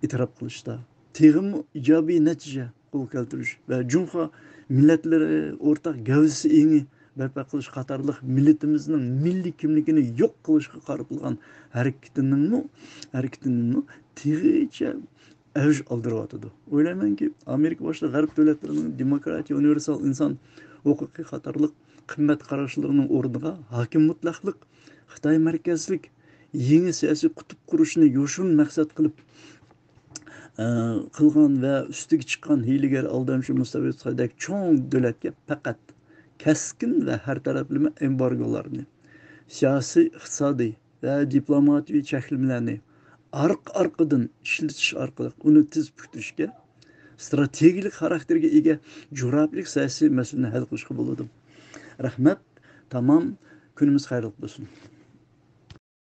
itiraf qilishda, texmi ijobiy natija qo'lga keltirish va Cumhur milletleri ortak gavisi eni barpo qilish qatorliq millatimizning milliy kimligini yo'q qilishga qaratilgan harakatini teg'icha avj oldiryotidi. O'ylaymanki, Amerika boshqa g'arb davlatlarining demokratiya, universal inson huquqiy qatorliq qimmat qarashlarining o'rniga hokim mutlaqlik, Xitoy markazlik yangi siyosiy qutb qurishni yo'shin maqsad qilib qilgan ve üstüge çıkan hiyligar aldamchi mustabid Xitoydek cho'ng davlatga faqat keskin ve her taraflama embargolarni, siyosiy, iqtisodiy ve diplomatiyaviy cheklovlarni arqadan ishlatish orqali uni tiz puktishga, strategik xarakterga ega jurablik siyosiy masalani hal qilishga bo'ladi. Rahmat, tamam, kunimiz xayrli bo'lsin.